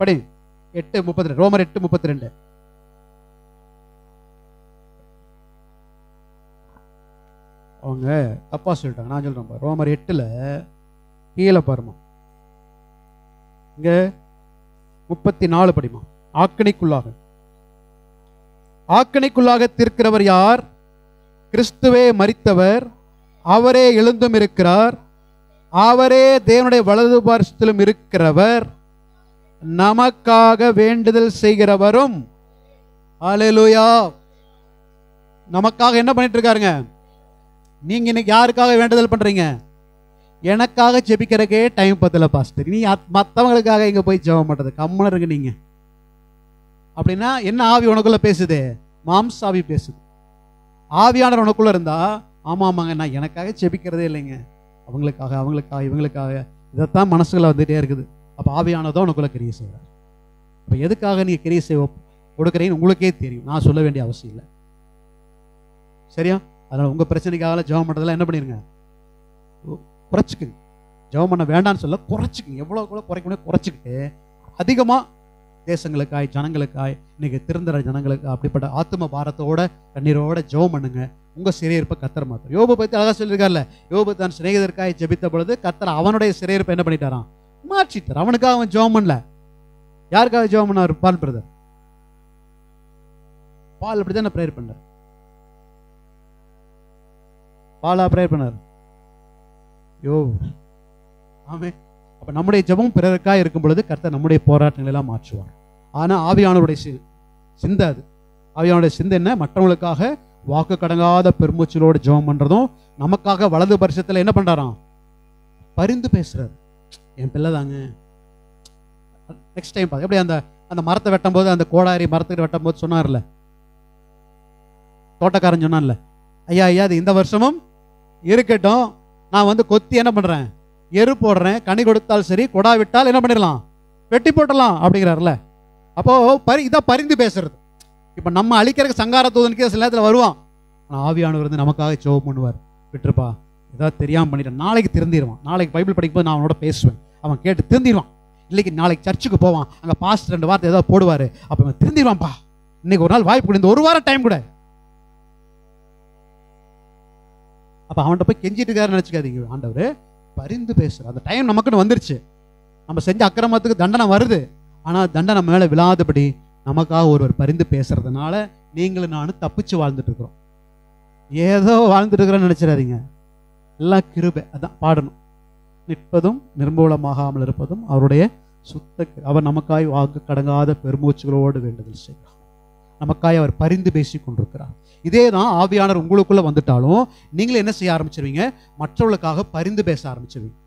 A: படி 8:32 ரோமர் 8:32. அவங்க தப்பா சொல்லிட்டாங்க, நான் சொல்றேன். ரோமர் 8 கீழே பாருமா, இங்க 34 படிமா. ஆக்கணிக்குள்ளாக தீர்க்கிறவர் யார்? கிறிஸ்துவே மரித்தவர், அவரே எழுந்தும் இருக்கிறார், அவரே தேவனுடைய வலது பார்சத்திலும் இருக்கிறவர், நமக்காக வேண்டுதல் செய்கிறவரும். அல்லேலூயா. நமக்காக என்ன பண்ணிட்டு இருக்காருங்க? நீங்க இன்னைக்கு யாருக்காக வேண்டுதல் பண்றீங்க? எனக்காக ஜெபிக்கிறக்கே டைம் பத்தல பாஸ்டர், நீ மற்றவங்களுக்காக இங்க போய் ஜெபம் பண்றது, கம்முன்னு இருங்க நீங்க. அப்படின்னா என்ன ஆவி உனக்குள்ள பேசுது? மாம்சாவி பேசுது. ஆவியானவர் உனக்குள்ள இருந்தா, ஆமாங்க நான் எனக்காக ஜெபிக்கிறதே இல்லைங்க, அவங்களுக்காக இவங்களுக்காக, இதைத்தான் மனசுல வந்துட்டே இருக்குது. அப்ப ஆவியானதான் உனக்குள்ள கிரியை செய்வார். அப்ப எதுக்காக நீங்க கிரியை செய்ய கொடுக்குறீங்கன்னு உங்களுக்கே தெரியும், நான் சொல்ல வேண்டிய அவசியம் இல்லை. சரியா? அதனால உங்க பிரச்சனைக்காக ஜெபம் பண்றதெல்லாம் என்ன பண்ணிருங்க, குறைச்சிக்குங்க. ஜெபம் பண்ண வேண்டான்னு சொல்ல, குறைச்சிக்குங்க. எவ்வளவு கூட குறைக்க முடியும் குறைச்சிக்கிட்டு அதிகமா தேசங்களுக்காய், ஜனங்களுக்காய், இன்னைக்கு திருந்துற ஜனங்களுக்கு அப்படிப்பட்ட ஆத்ம பாரத்தோட கண்ணீரோட ஜெபம் பண்ணுங்க. உங்க சிறையிருப்பை கர்த்தர் மாத்தும். யோபு பத்தி அழகா சொல்லியிருக்காருல்ல, யோபு தன் சிநேகிதருக்காய் ஜெபித்த பொழுது கர்த்தர் அவனுடைய சிறையிருப்பை என்ன பண்ணிட்டாராம்? மாற்றிட்டார். அவனுக்காக அவன் ஜெபம் பண்ணல. யாருக்காக ஜெபம் பண்ணார்? பால் பிரதர். பால் அப்படிதான் பிரேயர் பண்ணார். பாலா பிரேயர் பண்ணார்? யோபு. ஆமே. அப்ப நம்முடைய ஜெபம் பிறருக்காக இருக்கும் பொழுது கர்த்தர் நம்முடைய போராட்டங்களை எல்லாம் மாற்றுவார். ஆனா ஆவியானவருடைய சிந்தை அது. ஆவியானுடைய சிந்தை என்ன? மற்றவங்களுக்காக வாக்கு கடங்காத பெருமூச்சலோடு ஜெபம் பண்றதும், நமக்காக வலது பரிசத்துல என்ன பண்றாராம்? பரிந்து பேசுறாரு. என் பிள்ளை தாங்க. நெக்ஸ்ட் டைம் எப்படி அந்த மரத்தை வெட்டும் போது, அந்த கோடாரி மரத்துக்கு வெட்டும் போது சொன்னார்ல, தோட்டக்காரன் சொன்னான்ல, ஐயா ஐயா அது இந்த வருஷமும் இருக்கட்டும், நான் கொத்தி என்ன பண்றேன்? எரு போடுறேன், கனி கொடுத்தால் சரி, கொடா விட்டால் என்ன பண்ணிடலாம்? வெட்டி போட்டலாம் அப்படிங்கிறாருல. அப்போ இதான் பரிந்து பேசுறது. இப்ப நம்ம அழிக்கிறதுக்கு சங்கார தூதனுக்கே சில நேரத்தில் வருவான். ஆவியானவர் நமக்காக ஜெபம் பண்ணுவார். விட்டுருப்பா, ஏதாவது தெரியாம பண்ணிட்டேன், நாளைக்கு திருந்திடுவான். நாளைக்கு பைபிள் படிக்கும்போது நான் அவனோட பேசுவேன், அவன் கேட்டு திருந்திடுவான். இல்லைக்கு நாளைக்கு சர்ச்சுக்கு போவான், அங்க பாஸ்ட் 2 வார்த்தை ஏதாவது போடுவாரு, அப்ப அவன் திருந்திடுவான்ப்பா. இன்னைக்கு ஒரு நாள் வாய்ப்பு கொடு, இந்த ஒரு வாரம் டைம் கூட. அப்ப அவன்கிட்ட போய் கெஞ்சிட்டு இருக்காருன்னு நினைச்சுக்காதீங்க. ஆண்டவர் பரிந்து பேசுற அந்த டைம் நமக்குன்னு வந்துருச்சு. நம்ம செஞ்ச அக்கிரமத்துக்கு தண்டனை வருது. ஆனா தண்டனை மேல விழாதபடி நமக்காக ஒருவர் பரிந்து பேசுறதுனால நீங்களும் நானும் தப்பிச்சு வாழ்ந்துட்டு இருக்கிறோம். ஏதோ வாழ்ந்துட்டு இருக்கிறோன்னு நினைச்சிடாதீங்க. எல்லாம் கிருபை. அதான் பாடணும். நிற்பதும் நிர்மூலமாகாமல் இருப்பதும் அவருடைய சுத்த. அவர் நமக்காய் வாக்கு கடங்காத பெருமூச்சுகளோடு வேண்டுதல் செய்கிறார். நமக்காய் அவர் பரிந்து பேசி கொண்டிருக்கிறார். இதே தான் ஆவியானவர் உங்களுக்குள்ள வந்துட்டாலும் நீங்களும் என்ன செய்ய ஆரம்பிச்சிருவீங்க? மற்றவர்களுக்காக பரிந்து பேச ஆரம்பிச்சிருவீங்க.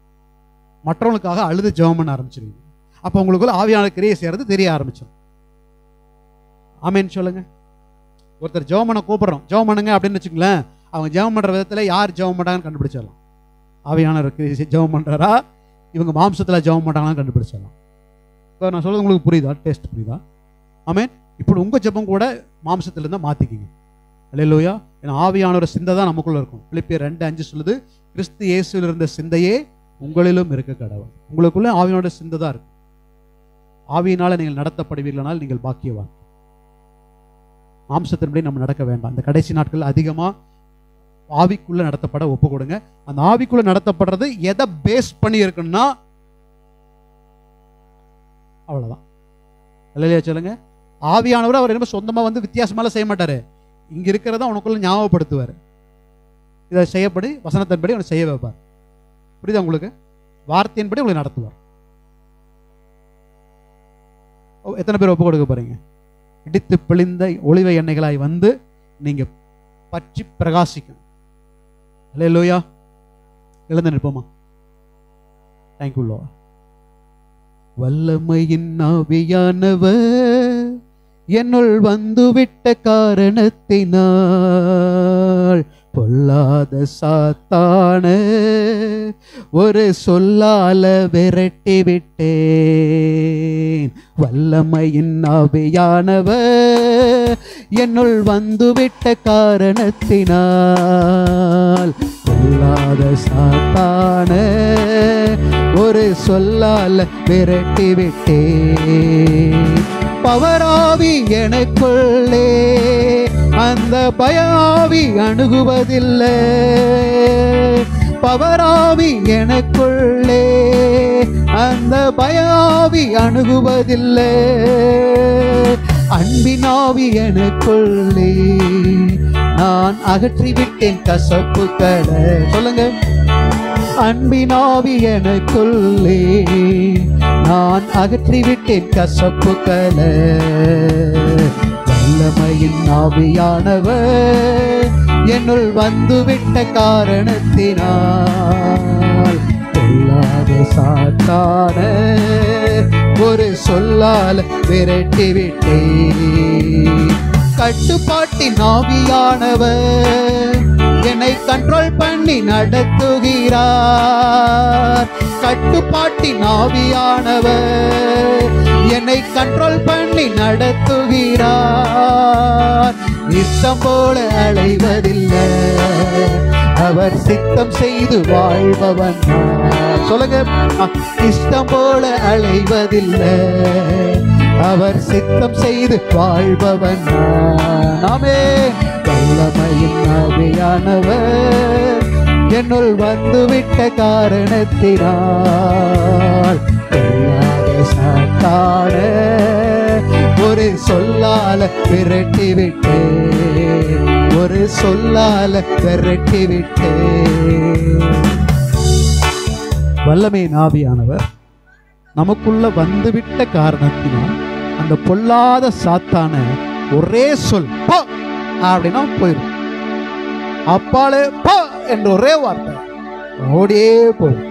A: மற்றவங்களுக்காக அழுது ஜெபம் பண்ண ஆரம்பிச்சிருவீங்க. அப்ப உங்களுக்குள்ள ஆவியானவர் கிரியை செய்யறது தெரிய ஆரம்பிச்சிடும். ஆமேன்னு சொல்லுங்க. ஒருத்தர் ஜெபம் பண்ண கூப்பிடுறோம், ஜெபம் பண்ணுங்க அப்படின்னு வச்சுங்களேன். அவங்க ஜெபம் பண்ற விதத்துல யார் ஜெபம் பண்றாங்கன்னு கண்டுபிடிச்சிடலாம். ஆவியானவர் ஜெபம் பண்றாரா, இவங்க மாம்சத்துல ஜெபம் பண்றாங்கன்னு கண்டுபிடிச்சிடலாம். இப்போ நான் சொல்றது உங்களுக்கு புரியுதா? டேஸ்ட் புரியுதா? ஆமேன். இப்படி உங்க ஜெபம் கூட மாம்சத்துல இருந்தா மாத்திக்கிங்க. அல்லேலூயா. ஏன்னா ஆவியானவர் சிந்தை தான் நமக்குள்ள இருக்கும். பிலிப்பியர் 2:5 சொல்லுது, கிறிஸ்து இயேசுவில் இருந்த சிந்தையே உங்களிலும் இருக்க கடவுள். உங்களுக்குள்ள ஆவியானோட சிந்தை தான் இருக்கு. ஆவியினால நீங்கள் நடத்தப்படுவீர்களானால் நீங்கள் பாக்கியவான். மாம்சத்தின்படி நம்ம நடக்க வேண்டாம். இந்த கடைசி நாட்கள் அதிகமா ஆவிக்குள்ள நடத்தப்பட ஒப்பு கொடுங்க. அந்த ஆவிக்குள்ள நடத்தப்படுறது எதை பேஸ் பண்ணி இருக்குன்னா அவ்வளவுதான். அல்லேலூயா சொல்லுங்க. ஆவியானவர் அவர் என்ன சொந்தமா வித்தியாசமால செய்ய மாட்டாரு. இங்க இருக்கிறத அவனுக்குள்ள ஞாபகப்படுத்துவார். இதை செய்யப்படி வசனத்தின்படி அவனை செய்ய வைப்பார். புரியுதா உங்களுக்கு? வார்த்தையின்படி உங்களை நடத்துவார். எத்தனை பேர் ஒப்பு கொடுக்க போறீங்க? இடித்து பிழிந்த ஒளிவை எண்ணெய்களாய் நீங்க பற்றி பிரகாசிக்கும். அல்லேலூயா. எழுந்து நிற்போமா? Thank you Lord. வல்லமையின் ஆவியானவர் என்னுள் வந்துவிட்ட காரணத்தினால் பொல்லாத சாத்தான ஒரு சொல்லால விரட்டி விட்டேன். வல்லமையின் ஆவியானவர் என்னுள் வந்துவிட்ட காரணத்தினால் பொல்லாத சாத்தான ஒரு சொல்லால விரட்டி விட்டேன். பவராவி எனக்குள்ளே அந்த பயாவி அணுகுவதில்லை. பவராவி எனக்குள்ளே அந்த பயாவி அணுகுவதில்லை. அன்பினாவி எனக்குள்ளே நான் அகற்றிவிட்டேன் கசப்புக்களை. சொல்லுங்க. அன்பினாவி எனக்குள்ளே நான் அகற்றிவிட்டேன் கசப்புக்களை. வல்லமையின் ஆவியானவர் என்னுள் வந்துவிட்ட காரணத்தினால் பொல்லாத சாத்தான ஒரு சொல்லால் விரட்டி விட்டேன். கட்டுப்பாட்டின் ஆவியானவர் என்னை கண்ட்ரோல் பண்ணி நடத்துகிறார். கட்டுப்பாட்டின் ஆவியானவர் என்னை கண்ட்ரோல் பண்ணி நடத்துகிறார். இஷ்டம் போல அலைவதில்லை, அவர் சித்தம் செய்து வாழ்பவன். சொல்லுங்க. இஷ்டம் போல அலைவதில்லை, அவர் சித்தம் செய்து வாழ்பவன் நாமே. வல்லமையின் ஆவியானவர் என்னுள் வந்துவிட்ட காரணத்தினால் சாத்தான ஒரு சொல்லால விரட்டி விட்டே, ஒரு சொல்லால விரட்டி விட்டே. வல்லமையின் ஆவியானவர் நமக்குள்ள வந்துவிட்ட காரணத்தினால் அந்த பொல்லாத சாத்தான ஒரே சொல் போ அப்படின்னா போயிடும். அப்பாலே போ என்ற ஒரே வார்த்தை ஓடியே போகும்.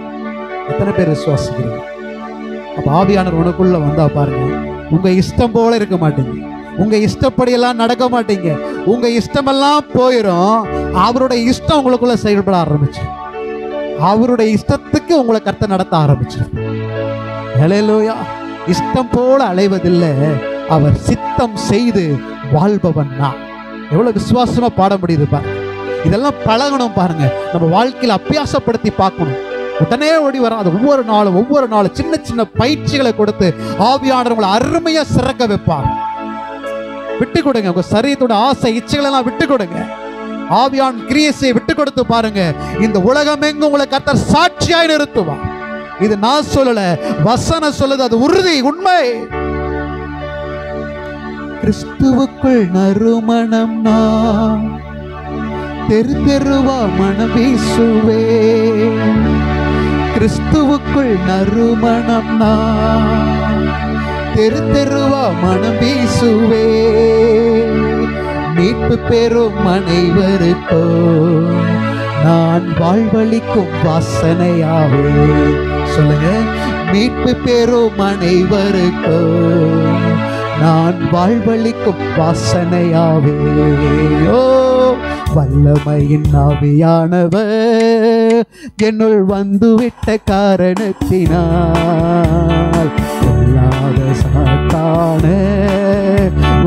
A: எத்தனை பேர் விசுவாசிக்கிறீங்க? அப்ப ஆவியானவர் உனக்குள்ள வந்தா பாருங்க, உங்க இஷ்டம் போல இருக்க மாட்டீங்க, உங்க இஷ்டப்படி எல்லாம் நடக்க மாட்டீங்க, உங்க இஷ்டமெல்லாம் போயிடும். அவருடைய இஷ்டம் உங்களுக்குள்ள செயல்பட ஆரம்பிச்சு, அவருடைய இஷ்டத்துக்கு உங்களை கர்த்தர் நடத்த ஆரம்பிச்சு. ஹல்லேலூயா. இஷ்டம் போல அலைவதில்லை, அவர் சித்தம் செய்து வாழ்பவன் நான். எவ்வளவு விசுவாசமா பாட முடியுது பாருங்க. இதெல்லாம் பழகணும் பாருங்க, நம்ம வாழ்க்கையில அபியாசப்படுத்தி பார்க்கணும். உடனே ஓடி வர அது ஒவ்வொரு நாளும் சின்ன சின்ன பயிற்சிகளை கொடுத்து ஆவியானவர் உங்களை அருமையா சிறக்க வைப்பார். விட்டு கொடுங்க, உங்க சரீரத்தோட ஆசை இச்சைகள் எல்லாம் விட்டு கொடுங்க. ஆவியான கிரியையை விட்டு கொடுத்து பாருங்க, இந்த உலகம் எங்கும் உங்களை கர்த்தர் சாட்சியாய் நிறுத்துவார். இது நான் சொல்லல, வசனம் சொல்லுது, அது உறுதி, உண்மை. கிறிஸ்துவுக்குள் நறுமணம் நான் தெரு தெருவா மனம் வீசுவே. கிறிஸ்துவுக்குள் நறுமணம் நான் தெரு தெருவா மனம் வீசுவே. மீட்பு பெறும் அனைவருக்கோ நான் வாழ்வளிக்கும் வாசனையாவே. சொல்லுங்க, மீட்பு பெறும் அனைவருக்கோ நான் வாழ்வளிக்கும் வாசனையாவே. ஓ வல்லமையின் ஆவியானவர் என்னுள் வந்துவிட்ட காரணத்தினால் சொல்லாத சாத்தான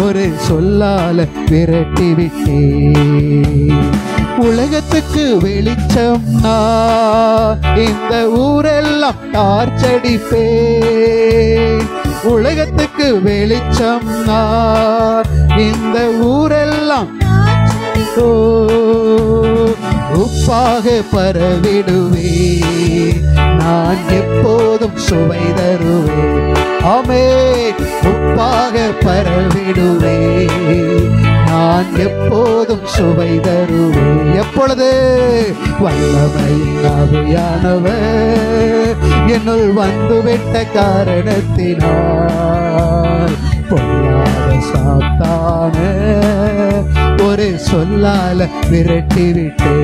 A: ஒரு சொல்லால விரட்டி விட்டே. உலகத்துக்கு வெளிச்சம் நான் இந்த ஊரெல்லாம் டார்ச்சடிப்பே. உலகத்துக்கு வெளிச்சம் நான் இந்த ஊரெல்லாம் உப்பாக பரவிடுவே. நான் எப்போதும் சுவை தருவே. ஆமென். உப்பாக பரவிடுவே, நான் எப்போதும் சுவை தருவே. எப்பொழுது? வல்லமையின் ஆவியானவர் என்னுள் வந்துவிட்ட காரணத்தினால் பொல்லாத சாத்தான ஒரு சொல்லால விரட்டி விட்டே.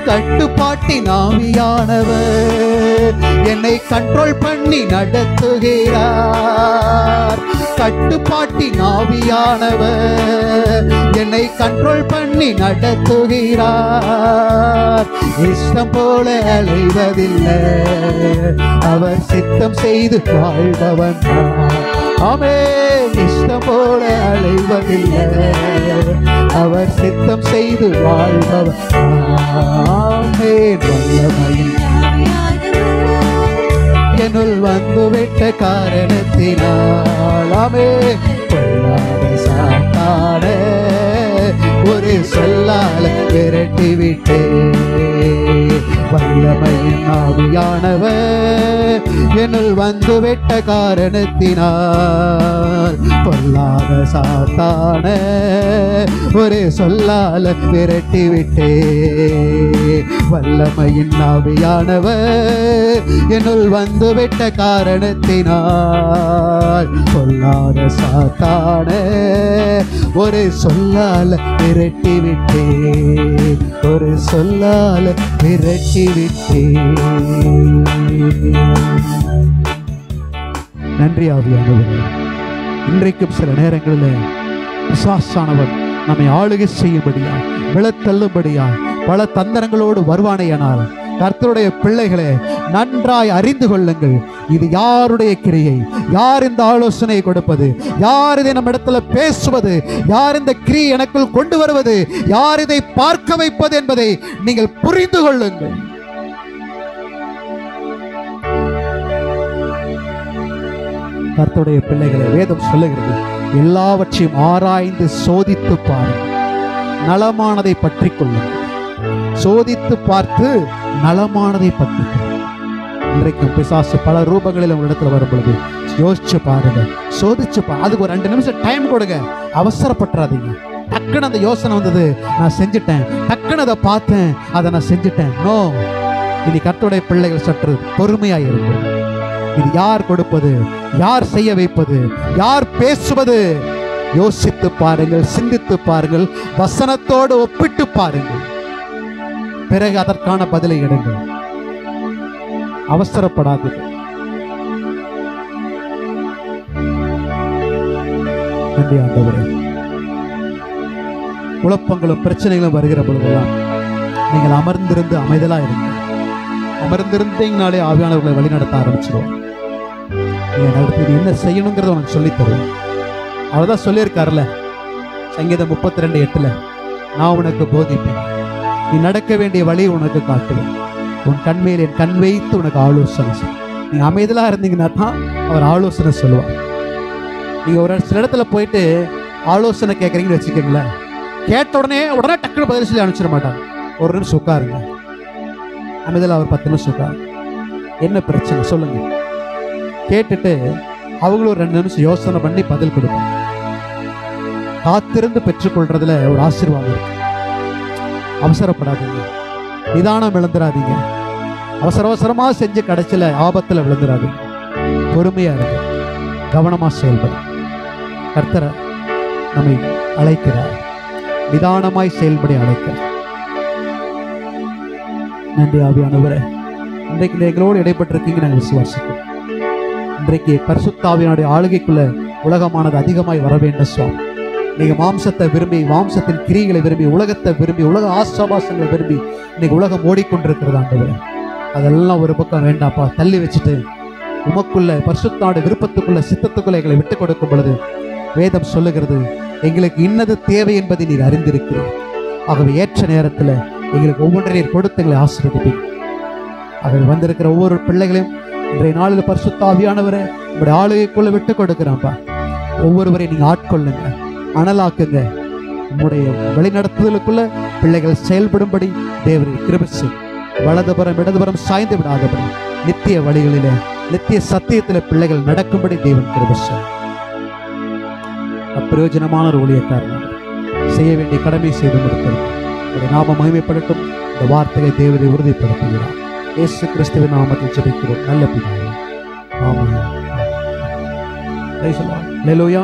A: கட்டுப்பாட்டின் ஆவியானவர் என்னை கண்ட்ரோல் பண்ணி நடத்துகிறார். கட்டுப்பாட்டின் ஆவியானவர் என்னை கண்ட்ரோல் பண்ணி நடத்துகிறார். இஷ்டம் போல அலைவதில்லை, அவர் சித்தம் செய்து வாழ்பவன். ஆமென். இஷ்டம் போல அலைவதில்லை, அவர் சித்தம் செய்து வாழ்பவர். ஆமென். வல்லமையின் என்னுள் வந்துவிட்ட காரணத்தினால் ஆமென் பொல்லாத சாத்தான ஒரு சொல்லால விரட்டி விட்டே. வல்லமையின் ஆவியானவர் என்னுள் வந்துவிட்ட காரணத்தினால் பொல்லாத சாத்தான ஒரு சொல்லால விரட்டி விட்டே. வல்லமையின் ஆவியானவர் என்னுள் வந்துவிட்ட காரணத்தினால் பொல்லாத சாத்தான ஒரு சொல்லால விரட்டி விட்டே. ஒரு சொல்லால விரட்டி விட்டே. நன்றி ஆவியானவர். இன்றைக்கும் சில நேரங்களில் பிசாசானவன் நம்மை ஆளுகை செய்யும்படியாய் விழத்தள்ளும்படியாய் பல தந்திரங்களோடு வருவானேயானால் கர்த்தருடைய பிள்ளைகளே நன்றாய் அறிந்து கொள்ளுங்கள், இது யாருடைய கிரியை, யார் இந்த ஆலோசனை கொடுப்பது, யார் இதை நம்ம இடத்துல பேசுவது, யார் இந்த கிரியை எனக்குள் கொண்டு வருவது, யார் இதை பார்க்க வைப்பது என்பதை நீங்கள் புரிந்து கொள்ளுங்கள். கர்த்தருடைய பிள்ளைகளை வேதம் சொல்லுகிறது, எல்லாவற்றையும் ஆராய்ந்து சோதித்து பாருங்கள், நலமானதை பற்றி கொள்ளுங்கள். சோதித்து பார்த்து நலமானதை பற்றி கொள்ளுங்கள். இன்றைக்கும் பிசாசு பல ரூபங்களில் உங்களிடத்துல வரும் பொழுது யோசிச்சு பாருங்க, சோதிச்சு பாருங்க. அதுக்கு ஒரு 2 நிமிஷம் டைம் கொடுங்க. அவசரப்பட்டுறாதீங்க. டக்குன்னு அந்த யோசனை வந்தது, நான் செஞ்சுட்டேன், டக்குன்னு அதை பார்த்தேன், அதை நான் செஞ்சுட்டேன். நோ, இனி கர்த்தருடைய பிள்ளைகள் சற்று பொறுமையாக இருக்கும். இது யார் கொடுப்பது, யார் செய்ய வைப்பது, யார் பேசுவது? யோசித்து பாருங்கள், சிந்தித்து பாருங்கள், வசனத்தோடு ஒப்பிட்டு பாருங்கள், பிறகு அதற்கான பதிலை எடுங்கள். அவசரப்படாது. நன்றி ஆண்டவரே. குழப்பங்களும் பிரச்சனைகளும் வருகிற பொழுதெல்லாம் நீங்கள் அமர்ந்திருந்து அமைதலா இருங்க. அமர்ந்திருந்தீங்கனாலே ஆவியானவர்களை வழிநடத்த ஆரம்பிச்சிருவோம். நீங்க அடுத்து என்ன செய்யணுங்கிறத உனக்கு சொல்லித் தருவோம். அவர்தான் சொல்லியிருக்காருல்ல சங்கீதம் 32:8, நான் உனக்கு போதிப்பேன், நீ நடக்க வேண்டிய வழி உனக்கு காட்டுவேன், உன் கண்மையில் என் கண் வைத்து உனக்கு ஆலோசனை செய். நீங்க அமைதலா இருந்தீங்கன்னா தான் அவர் ஆலோசனை சொல்லுவார். நீங்க ஒரு சில இடத்துல போயிட்டு ஆலோசனை கேட்கறீங்கன்னு வச்சுக்கோங்களேன், கேட்ட உடனே டக்குனு பதில் சொல்லி அனுப்பிச்சிட மாட்டாங்க. ஒரு நிமிஷம் உட்காருங்க, அமைதலா ஒரு 10 நிமிஷம் உட்காருங்க, என்ன பிரச்சனை சொல்லுங்க, கேட்டுட்டு அவங்களும் ஒரு 2 நிமிஷம் யோசனை பண்ணி பதில் கொடுப்பாங்க. காத்திருந்து பெற்றுக்கொள்றதுல ஒரு ஆசீர்வாதம் இருக்கு. அவசரப்படாதீங்க, நிதானம் விழுந்துடாதீங்க, அவசரமா செஞ்சு கடைசியில ஆபத்துல விழுந்துடாதீங்க. பொறுமையா இருங்க, கவனமா செயல்படும். கர்த்தரை நம்மை அழைக்கிறார், நிதானமாய் செயல்படி அழைக்கிறார். நன்றி ஆவியானவரே, இன்றைக்கு எங்களோடு இடைப்பட்டிருக்கீங்க, நாங்கள் விசுவாசிக்கிறோம். இன்றைக்கு பரிசுத்த ஆவியானுடைய ஆளுகைக்குள்ள உலகமானது அதிகமாய் வர வேண்டும் சுவாமி. நீங்க மாம்சத்தை விரும்பி, மாம்சத்தின் கிரியைகளை விரும்பி, உலகத்தை விரும்பி, உலக ஆசாபாசங்களை விரும்பி இன்னைக்கு உலகம் ஓடிக்கொண்டிருக்கிறது ஆண்டவரே. அதெல்லாம் ஒரு பக்கம் வேண்டாப்பா, தள்ளி வச்சுட்டு உமக்குள்ள பரிசுத்தாவுடைய விருப்பத்துக்குள்ள சித்தத்துக்குள்ள எங்களை விட்டுக் கொடுக்கும் பொழுது வேதம் சொல்லுகிறது, எங்களுக்கு இன்னது தேவை என்பதை நீர் அறிந்திருக்கிறீர். ஆகவே ஏற்ற நேரத்தில் எங்களுக்கு ஒவ்வொன்றையும் கொடுத்து எங்களை ஆசீர்வதிப்பீங்க. ஆகவே வந்திருக்கிற ஒவ்வொரு பிள்ளைகளையும் இன்றைய நாளில் பரிசுத்த ஆவியானவரை உங்களுடைய ஆளுகைக்குள்ள விட்டு கொடுக்கிறான்ப்பா. ஒவ்வொருவரையும் நீங்க ஆட்கொள்ளுங்க, அனலாக்குங்க. உங்களுடைய வழிநடத்துதலுக்குள்ள பிள்ளைகள் செயல்படும்படி தேவரை கிருபை செய். வலதுபுறம் இடதுபுறம் சாய்ந்து விடாதபடி நித்திய வழிகளில, நித்திய சத்தியத்தில் பிள்ளைகள் நடக்கும்படி தேவன் கிருபை செய். அப்பிரயோஜனமான ஒரு ஊழியக்காரன் செய்ய வேண்டிய கடமை செய்து முடிக்கிறது. உங்களுடைய நாமம் மகிமைப்படட்டும். இந்த வார்த்தையை தேவரை உறுதிப்படுத்துகிறார். இயேசு கிறிஸ்துவின் நாமத்தில் ஜெபிக்கிறோம் நல்ல பிதாவே. ஆமென். ஹல்லேலூயா.